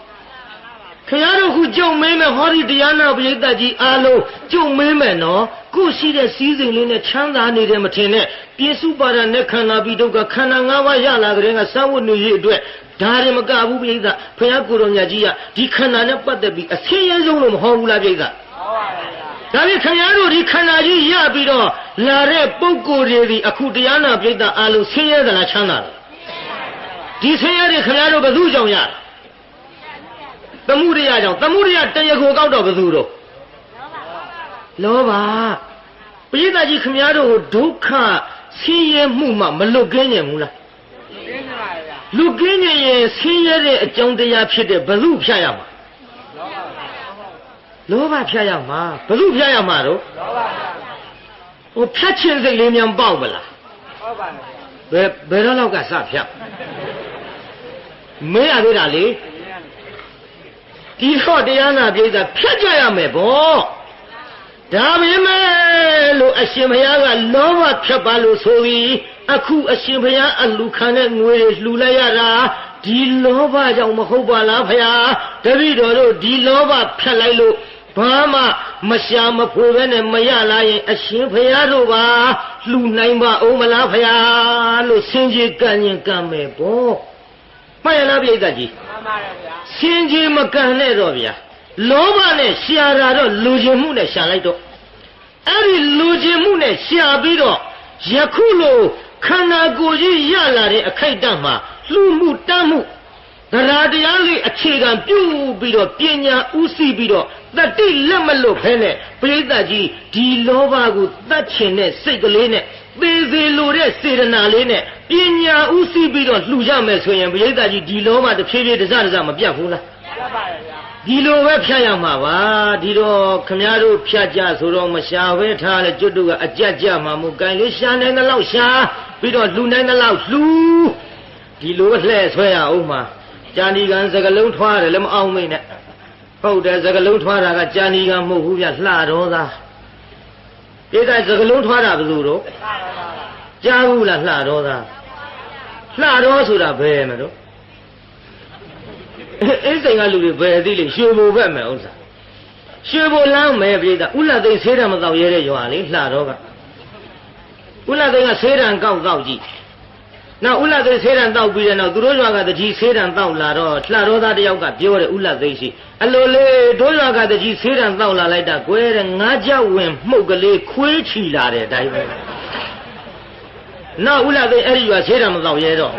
ခင်ဗျားတို့ခုကြုံမင်းမဲ့ဟောဒီတရားနာပြိဿကြီးအားလုံးကြုံမင်းမဲ့နော်ကိုရှိတဲ့စည်းစိမ်လေးနဲ့ချမ်းသာနေတယ်မထင်နဲ့ပြစ္စုပါဒနဲ့ခန္ဓာပြီးဒုက္ခခန္ဓာ၅ပါးရလာကြတဲ့ကစာဝတ်နေရေးအတွက်ဒါရင်မကဘူးပြိဿဘုရားကိုယ်တော်မြတ်ကြီးကဒီခန္ဓာနဲ့ပတ်သက်ပြီးအဆင်းရဲဆုံးလို့မဟောဘူးလားပြိဿဟုတ်ပါဘူးဒါဖြင့်ခင်ဗျားတို့ဒီခန္ဓာကြီးရပြီးတော့လာတဲ့ပုဂ္ဂိုလ်တွေဒီအခုတရားနာပြိဿအားလုံးဆင်းရဲသလားချမ်းသာလားဒီဆင်းရဲတွေခင်ဗျားတို့ဘယ်သူကြောင့်ရသမုဒိယကြောင့်သမုဒိယတရားကိုကောက်တော့ဘယ်သူတော့လောဘပရိသတ်ကြီးခင်ဗျားတို့ဒုက္ခဆင်းရဲမှုမှမလွတ်ကင်းနိုင်ဘူးလားလွတ်ကင်းနိုင်ရင်ဆင်းရဲတဲ့အကြောင်းတရားဖြစ်တဲ့ဘယ်သူဖြတ်ရမှာလောဘဖြတ်ရမှာဘယ်သူဖြတ်ရမှာတော့ဟိုဖြတ်ခြင်းစိတ်လေးများပေါက်မလားဟုတ်ပါဘူးဘယ်တော့လောက်ကစဖြတ်မေးရသေးတာလေဒီတော့တရားနာပြိဿဖြတ်ကြရမယ်ဗောဒါပေမဲ့လို့အရှင်ဘုရားကလောဘဖြတ်ပါလို့ဆိုပြီးအခုအရှင်ဘုရားအလူခံတဲ့ငွေတွေလှူလိုက်ရတာဒီလောဘကြောင့်မဟုတ်ပါလားဘုရားတပည့်တော်တို့ဒီလောဘဖြတ်လိုက်လို့ဘာမှမရှာမဖွေပဲနဲ့မရလာရင်အရှင်ဘုရားတို့ပါလှူနိုင်ပါဦးမလားဘုရားလို့စင်ကြီးကံရင်ကံမယ်ဗောမှန်ရလားပြိဿကြီးမှန်ပါတယ်ဗျာစင်ကြီးမကံနဲ့တော့ဗျာလောဘနဲ့ရှာတာတော့လူကျင်မှုနဲ့ရှာလိုက်တော့အဲ့ဒီလူကျင်မှုနဲ့ရှာပြီးတော့ယခုလိုခန္ဓာကိုယ်ကြီးရလာတဲ့အခိုက်အတန့်မှာလှူမှုတမ်းမှုတရားတရားလေးအခြေခံပြုပြီးတော့ပညာဥသိပြီးတော့တတိလက်မလွတ်ဖဲနဲ့ပရိသတ်ကြီးဒီလောဘကိုတတ်ချင်တဲ့စိတ်ကလေးနဲ့သေစေလိုတဲ့စေတနာလေးနဲ့ပညာဥသိပြီးတော့လှူရမယ်ဆိုရင်ပရိသတ်ကြီးဒီလောဘတစ်ဖြည်းဖြည်းတစမပြတ်ဘူးလားပြတ်ပါရဲ့ဗျာဒီလိုပဲဖြတ်ရမှာပါဒီတော့ခမည်းတော်ဖြတ်ကြဆိုတော့မရှာပဲထားလဲကျွတ်တို့ကအကြက်ကြမှာမို့ကိုင်လေးရှာနိုင်တဲ့လောက်ရှာပြီးတော့လှူနိုင်တဲ့လောက်လှူဒီလိုလှဲ့ဆွဲရအောင်မှာကြာဏီကံစကလုံးထွားတယ်လည်းမအောင်မိနဲ့ဟုတ်တယ်စကလုံးထွားတာကကြာဏီကံမဟုတ်ဘူးဗျလှတော်သားဒီကစကလုံးထွားတာဘယ်လိုတော့ကြားဘူးလားလှတော်သားလှတော်ဆိုတာဘယ်မလို့အိစိန်ကလူတွေဘယ်သိလိမ့်ရွှေဘိုဘက်မယ်ဥစ္စာရွှေဘိုလမ်းမယ်ပြည်သားဥလသိန်းဆေးတံမတော့ရဲတဲ့ရွာလေလှတော်ကဥလသိန်းကဆေးတံကောက်ကြည့်နောက်ဥလသိန်းဆေးတံတောက်ပြီးတဲ့နောက်သူတို့ရွာကတကြီးဆေးတံတောက်လာတော့လှတော်သားတယောက်ကပြောတယ်ဥလသိန်းရှိအလိုလေတို့ရွာကတကြီးဆေးတံတောက်လာလိုက်တာကွဲတဲ့ငါးကြောက်ဝင်မှုတ်ကလေးခွေးချီလာတဲ့အတိုင်းပဲနောက်ဥလသိန်းအဲ့ဒီရွာဆေးတံမတော့ရဲတော့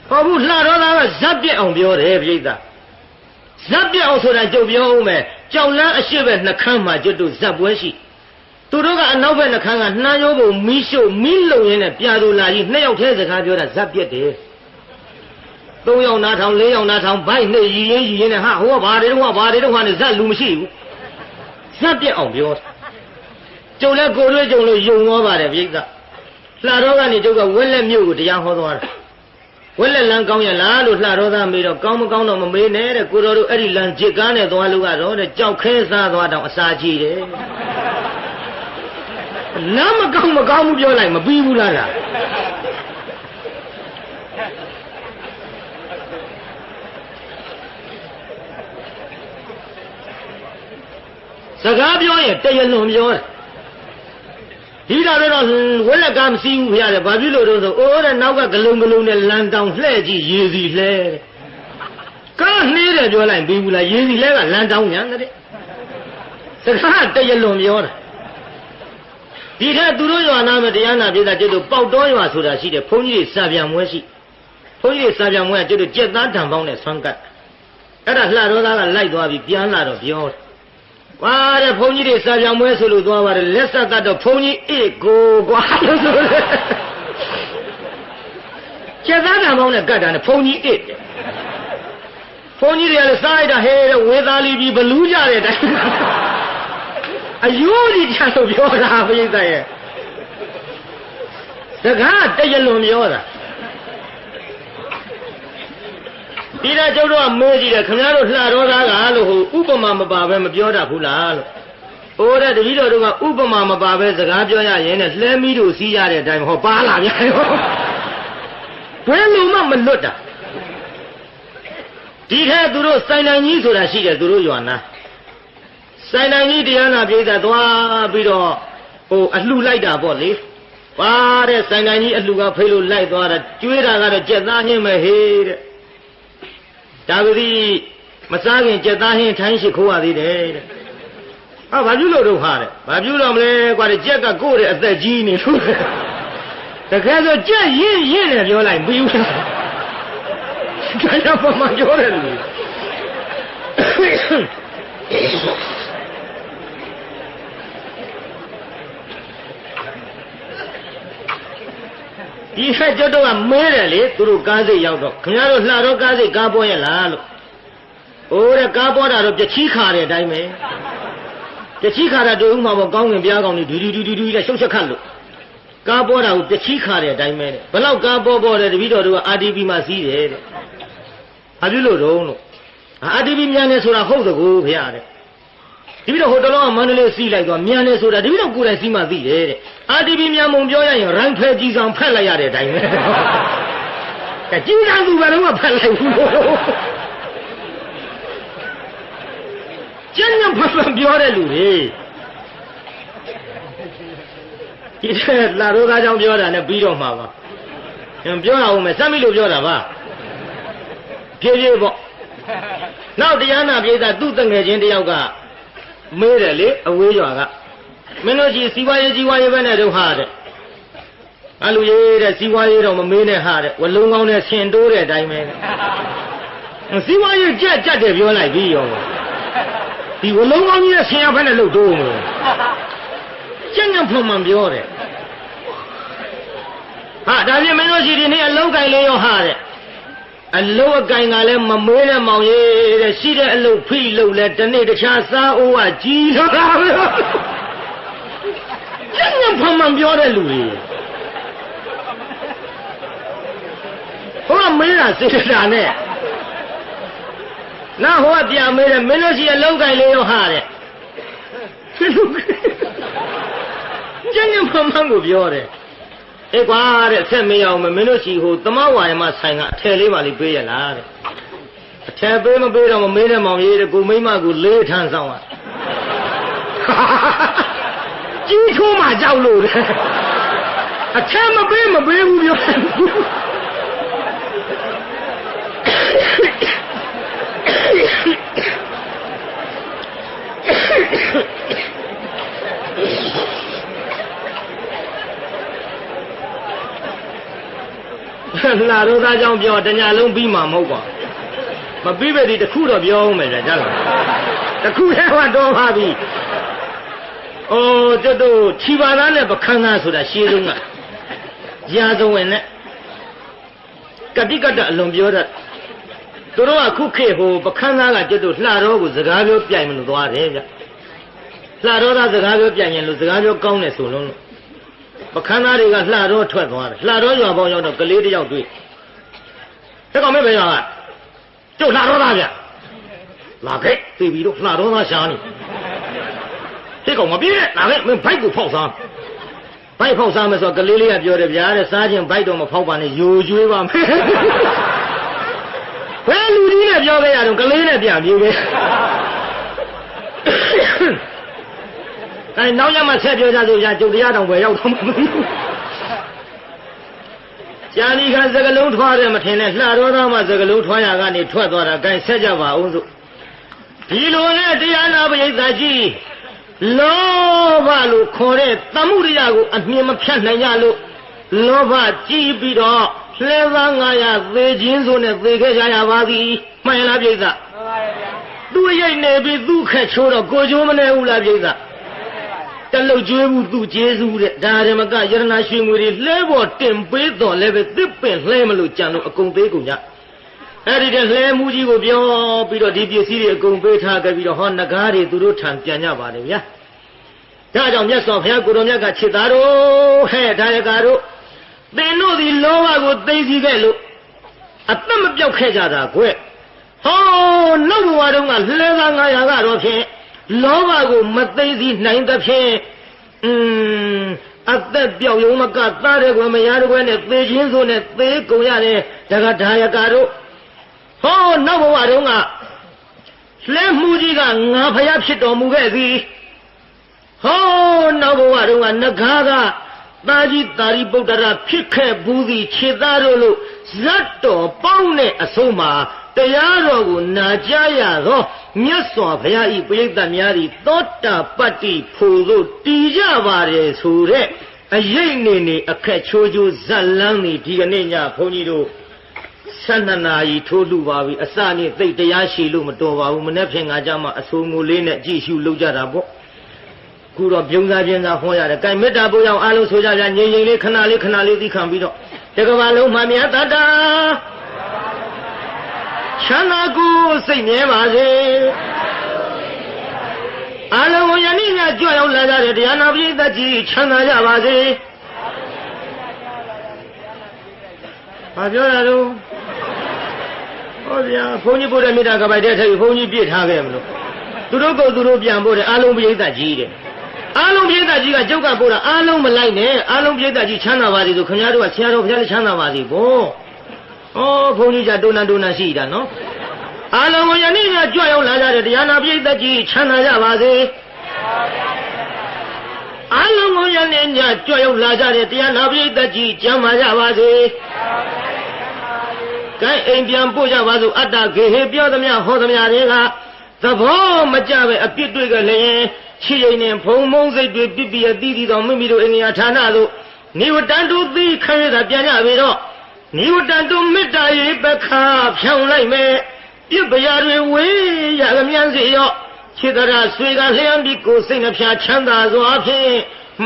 ဟောဘူးလှတော်သားကဇက်ပြက်အောင်ပြောတယ်ပြိဿဇက်ပြက်အောင်ဆိုတာကြုတ်ပြောဦးမယ်ကြောက်လန်းအရှိပဲနှခမ်းမှာကျွတ်တို့ဇက်ပွဲရှိသူတို့ကအနောက်ဘက်နှခမ်းကနှမ်းရိုးပုံမီးရှို့မီးလုံရင်းနဲ့ပြာသူလာကြီး2ယောက်ထဲစကားပြောတာဇက်ပြက်တယ်3ယောက်နားထောင်4ယောက်နားထောင်ဘိုက်နဲ့ရည်ရင်နဲ့ဟာဟိုကဘာတွေတော့ဟာနဲ့ဇက်လူမရှိဘူးဇက်ပြက်အောင်ပြောကျုံလဲကိုရွေးကျုံလို့ယုံသွားပါတယ်ပြိဿလှတော်ကနေကျုပ်ကဝက်လက်မြို့ကိုတရားဟောသွားတာဝက်လက်လမ်းကောင်းရလားလို့လှတော်သားမေးတော့ကောင်းမကောင်းတော့မမေးနဲ့တဲ့ကိုတော်တို့အဲ့ဒီလမ်းဂျစ်ကားနဲ့သွားလို့ကတော့တဲ့ကြောက်ခဲစားသွားတော့အစာကြီးတယ်လမ်းမကောင်းဘူးပြောလိုက်မပြီးဘူးလားစကားပြောရင်တရားလွန်ပြောတယ်ဒီတော့ဝက်လက်ကမစီးဘူးဖရတယ်ဘာဖြစ်လို့တော့ဆိုအိုးတဲ့နောက်ကဂလုံးနဲ့လန်တောင်လှဲ့ကြည့်ရေစီလှဲကားနှေးတယ်ပြောလိုက်ပြီးဘူးလားရေစီလှဲကလန်တောင်ညာတဲ့စကားတရားလွန်ပြောတာဒီထက်သူတို့ရွာနာမတရားနာပြည်သားကျွတ်တို့ပေါက်တော်ရွာဆိုတာရှိတယ်ဘုန်းကြီးတွေစာပြန်မွဲရှိဘုန်းကြီးတွေစာပြန်မွဲကကျွတ်တို့ကြက်သားတံပေါင်းနဲ့ဆွမ်းကတ် အဲ့ဒါလှတော်သားကလိုက်သွားပြီးပြန်လာတော့ပြောတယ်ကွာတဲ့ဘုန်းကြီးတွေစာပြောင်းမွဲဆိုလို့သွားပါတယ်လက်ဆက်ကတော့ဘုန်းကြီးအေးကိုကွာလို့ဆိုတယ်ကျက်သားကံပေါင်းနဲ့ကတ်တာနဲ့ဘုန်းကြီးအေးတယ်ဘုန်းကြီးတွေကလည်းစားလိုက်တာဟဲတဲ့ဝေသားလီပြီးဘလူးကြတဲ့အတိုင်းအယိုးကြီးချလို့ပြောတာဘုရားရဲ့စကားတရလွန်ပြောတာဒီတော့ကျုပ်တို့ကမေးကြည့်တယ်ခင်ဗျားတို့လှတော်သားကလို့ဟိုဥပမာမပါပဲမပြောတတ်ဘူးလားလို့ဟိုတဲ့တပည့်တော်တို့ကဥပမာမပါပဲစကားပြောရရင်နဲ့လှဲမီးတို့စီးရတဲ့အတိုင်းဟောပါလာပြန်ရောဘယ်လိုမှမလွတ်တာဒီထဲသူတို့စိုင်နိုင်ကြီးဆိုတာရှိတယ်သူတို့ရွာနာစိုင်နိုင်ကြီးတရားနာပြေးတာသွားပြီးတော့ဟိုအလှလိုက်တာပေါ့လေပါတဲ့စိုင်နိုင်ကြီးအလှကဖိလို့လိုက်သွားတာကျွေးတာကတော့ကြက်သားဟင်းပဲဟေးတဲ့ဒါပတိမစားခင်ကြက်သားဟင်းထိုင်းရှိခိုးရသေးတယ်တဲ့ဟာဘာပြုလို့တော့ဟာတဲ့ဘာပြုတော့မလဲကွာတဲ့ကြက်ကကိုယ့်ရဲ့အသက်ကြီးနေလို့တကယ်ဆိုကြက်ရင်းနဲ့ပြောလိုက်ပြီးဘူးဒါကြောင့်ဘာမှပြောတယ်လို့ဒီဖက်ကျွတ်တော့ကမဲတယ်လေသူတို့ကားစိတ်ရောက်တော့ခင်ဗျားတို့လှတော့ကားစိတ်ကားပေါ်ရလားလို့ဟိုတဲ့ကားပေါ်တာတော့ပြချီးခါတဲ့အတိုင်းပဲပြချီးခါတာတို့ဥမှာပေါ့ကောင်းငင်ပြားကောင်းတွေဒူတဲ့ရှုပ်ချက်ခတ်လို့ကားပေါ်တာကိုပြချီးခါတဲ့အတိုင်းပဲတဲ့ဘလောက်ကားပေါ်တယ်တပည့်တော်တို့က RTP မှာစီးတယ်တဲ့ဘာဖြစ်လို့တော့လို့ RTP မြန်နေဆိုတာဟုတ်တကူဖေရတဲ့တပည့်တော်ဟိုတလုံးကမန္တလေးစီးလိုက်တော့မြန်နေဆိုတာတပည့်တော်ကိုယ်တိုင်စီးမှသိတယ်တဲ့RTP မြန်မုံပြောရရင်ရိုင်းဖဲကြီးဆောင်ဖက်လိုက်ရတဲ့အတိုင်းပဲကကြီးဆောင်သူဘယ်တော့မှဖက်လိုက်ဘူးလို့ကျန်ရဖက်ပြောတဲ့လူတွေဒီလာတော့သားကြောင့်ပြောတာနဲ့ပြီးတော့မှာပါပြောရအောင်မယ်စမ်းပြီလို့ပြောတာပါဖြည်းဖြည်းပေါ့နောက်တရားနာပြေးတာသူ့တငယ်ချင်းတယောက်ကမေးတယ်လေအဝေးရွာကမင်းတို့ကြီးစီဝါရေးပဲနဲ့တို့ဟာတဲ့အလူရေးတဲ့စီဝါရေးတော့မမေးနဲ့ဟာတဲ့ဝလုံးကောင်းနဲ့ဆင်တိုးတဲ့အတိုင်းပဲစီဝါရေးကြက်တယ်ပြောလိုက်ပြီးရောဒီဝလုံးကောင်းကြီးနဲ့ဆင်ရဖက်နဲ့လှုပ်တိုးမလို့ကျန်ဖုံမှန်ပြောတယ်ဟာဒါပြင်မင်းတို့ရှိဒီနေ့အလုံးကင်လေးရောဟာတဲ့အလုံးအကင်ကလည်းမမေးနဲ့မောင်ရေးတဲ့ရှိတဲ့အလုံးဖိလုံးလဲတနေ့တခြားစားအိုးကကြီးတော့တာပဲကျန်ဖုံမှန်ပြောတဲ့လူတွေဟိုကမေးတာစေတာနဲ့နာဟိုကပြန်မေးတယ်မင်းတို့ရှိအလုံးကင်လေးရောဟာတဲ့ကျန်ဖုံမှန်ကိုပြောတယ်အေးကွာတဲ့ဆက်မေးအောင်မင်းတို့ရှိဟိုသမဝါယမဆိုင်ကအထယ်လေးပါလေးပေးရလားတဲ့အထယ်ပေးမပေးတော့မမေးနဲ့မောင်ရေးတဲ့ကိုမိမကိုလေးထန်းဆောင်อ่ะကြီးထိုးမှကြောက်လို့တဲ့အထယ်မပေးဘူးပြောလာတော့သားကြောင့်ပြောတညာလုံးပြီးမှာမဟုတ်ပါမပြီးပဲဒီတခုတော့ပြောအောင်မယ်ကြာကြားလားတခုတည်းကတော့ပါပြီအိုးတို့တို့ခြိပါသားနဲ့ပခန်းသားဆိုတာရှင်းဆုံးကရာဇဝင်နဲ့ကတိကတအလွန်ပြောတတ်သူတို့ကခုခေတ်ဟိုပခန်းသားကတို့လှတော်ကိုစကားပြောပြိုင်မလို့သွားတယ်ဗျလှတော်သားစကားပြောပြိုင်ရင်လို့စကားပြောကောင်းတယ်ဆိုလုံးပခန်းသားတွေကလှတော်ထွက်သွားတယ်လှတော်ရွာပေါင်းရောက်တော့ကလေးတယောက်တွေ့ဒါကောင်မဲပဲကကျုပ်လှတော်သားဗျလာခဲ့သိပြီတော့လှတော်သားရှာနေဒီကောင်မပြေးနဲ့လာခဲ့မင်းဘိုက်ကိုဖောက်စားဘိုက်ဖောက်စားမယ်ဆိုတော့ကလေးလေးကပြောတယ်ဗျာတဲ့စားခြင်းဘိုက်တော့မဖောက်ပါနဲ့ယိုကျွေးပါမယ်ဘယ်လူကြီးနဲ့ပြောခဲ့ရတော့ကလေးနဲ့ပြန်ပြေးခဲ့အဲနောက်ရမှဆက်ပြောကြဆိုရကျုပ်တရားတောင်ပဲရောက်တော့မှာမသိဘူးကြာဒီခါစကလုံးထွားတယ်မထင်နဲ့လှတော်သားမှစကလုံးထွားရကနေထွက်သွားတာအဲဆက်ကြပါအောင်စို့ဒီလိုနဲ့တရားနာပရိသတ်ကြီးလောဘလို့ခေါ်တဲ့သမှုရိယကိုအမြင်မဖြတ်နိုင်ရလို့လောဘကြီးပြီးတော့လှဲသား900သေခြင်းဆိုနဲ့သေခဲ့ကြရပါသည်မှန်လားပရိသတ်မှန်ပါဗျာ သူ့ရိတ်နေပြီးသူ့ခက်ချိုးတော့ကိုချိုးမနေဘူးလားပြိဿတလုတ်ကျွေးဘူးသူ့ကျေးဇူးတဲ့ဒါရမကယရနာရွှေငွေတွေလှဲပေါ်တင်ပေးတော်လည်းပဲတစ်ပင်လှဲမလို့ကြံလို့အကုန်သေးကုန်ကြအဲ့ဒီတဲ့လှဲမှုကြီးကိုပြောပြီးတော့ဒီပစ္စည်းတွေအကုန်ပေးထားခဲ့ပြီးတော့ဟောနဂါးတွေသူတို့ထံပြန်ကြပါတယ်ဗျာဒါကြောင့်မြတ်စွာဘုရားကိုတော်မြတ်ကခြေသားတို့ဟဲ့ဒါရကာတို့သင်တို့ဒီလောဘကိုသိသိခဲ့လို့အသက်မပြောက်ခဲ့ကြတာကွဟောနောက်ဘဝတုန်းကလှဲသား900ကတော့ဖြင့်လောဘကိုမသိသိနိုင်သဖြင့်အသက်ပြောက်ရုံမကသားတဲ့ကွယ်မရတဲ့ကွယ်နဲ့သေခြင်းဆိုနဲ့သေကုန်ရတယ်ဒါကဒါရကာတို့ဟောနောက်ဘဝတုန်းကလဲမှုကြီးကငါဖျားဖြစ်တော်မူခဲ့သည်ဟောနောက်ဘဝတုန်းကနဂါးကတာကြီးတာရိပုတ္တရာဖြစ်ခဲ့ဘူးသည်ခြေသားတို့လို့ဇတ်တော်ပေါင်းတဲ့အဆုံးမှာတရားတော်ကိုနာကြားရသောမြတ်စွာဘုရားဤပိဋကများဤသောတာပတ္တိဖို့သို့တည်ကြပါတယ်ဆိုတဲ့အရေးနေအခက်ချိုးချိုးဇက်လန်းနေဒီကနေ့ညဘုန်းကြီးတို့12နာရီထိုးလူပါပြီအစနဲ့သိတရားရှိလို့မတော်ပါဘူးမနေ့ဖြင့်ငါကြမှာအဆိုးငိုလေးနဲ့ကြည့်ရှုလုပ်ကြတာပေါ့ခုတော့ပြုံးစားပြင်းစားဟောရတယ်။ကဲမေတ္တာပို့ရောက်အားလုံးဆိုကြဗျာငြိမ်ငြိမ်လေးခဏလေးသိခံပြီးတော့တကဘာလုံးမှမြတ်တတာချမ်းသာကိုစိတ်မြဲပါစေ။အားလုံးယနေ့ညကြွရောက်လာကြတဲ့တရားနာပရိသတ်ကြီးချမ်းသာကြပါစေ။ဘာပြောရတော့ဟောဗျာဘုန်းကြီးပို့တဲ့မေတ္တာကပိုက်တဲ့ထည့်ဘုန်းကြီးပြည့်ထားခဲ့မလို့သူတို့ကိုသူတို့ပြန်ပို့တယ်အားလုံးပရိသတ်ကြီးတဲ့အားလုံးပြိဿကြီးကကျုပ်ကပို့တာအားလုံးမလိုက်နဲ့အားလုံးပြိဿကြီးချမ်းသာပါစေဆိုခင်ဗျားတို့ကဆရာတော်ဘုရားလည်းချမ်းသာပါစေပေါ့ဩဘုန်းကြီးကတိုးနန်းရှိတာနော်အားလုံးကိုယနေ့ညကြွရောက်လာကြတဲ့တရားနာပြိဿကြီးချမ်းသာကြပါစေအားလုံးကိုယနေ့ညကြွရောက်လာကြတဲ့တရားနာပြိဿကြီးကျမ်းမာကြပါစေကဲအိမ်ပြန်ပို့ကြပါစို့အတ္တဂေဟေပြောသမျှဟောသမျှတွေကသဘောမကြပဲအပြစ်တွေ့ကြလျင်ချီရင်နဲ့ဖုံမုံစိတ်တွေပြပြအသီးသီးတော်မိမိတို့အိန္ဒိယဌာနသို့နိဝတ္တန်တို့သိခံရတာပြန်ကြပြီတော့နိဝတ္တန်တို့မေတ္တာရေးပခါဖြောင်းလိုက်မယ်ပြပရာတွေဝေးရလျံစီရောခြေတရာဆွေကလျံပြီးကိုယ်စိတ်နှဖျားချမ်းသာစွာဖြင့်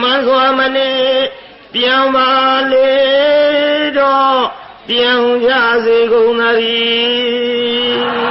မှန်စွာမနေပြန်ပါလေတော့ပြန်ရစေကုန်သတည်း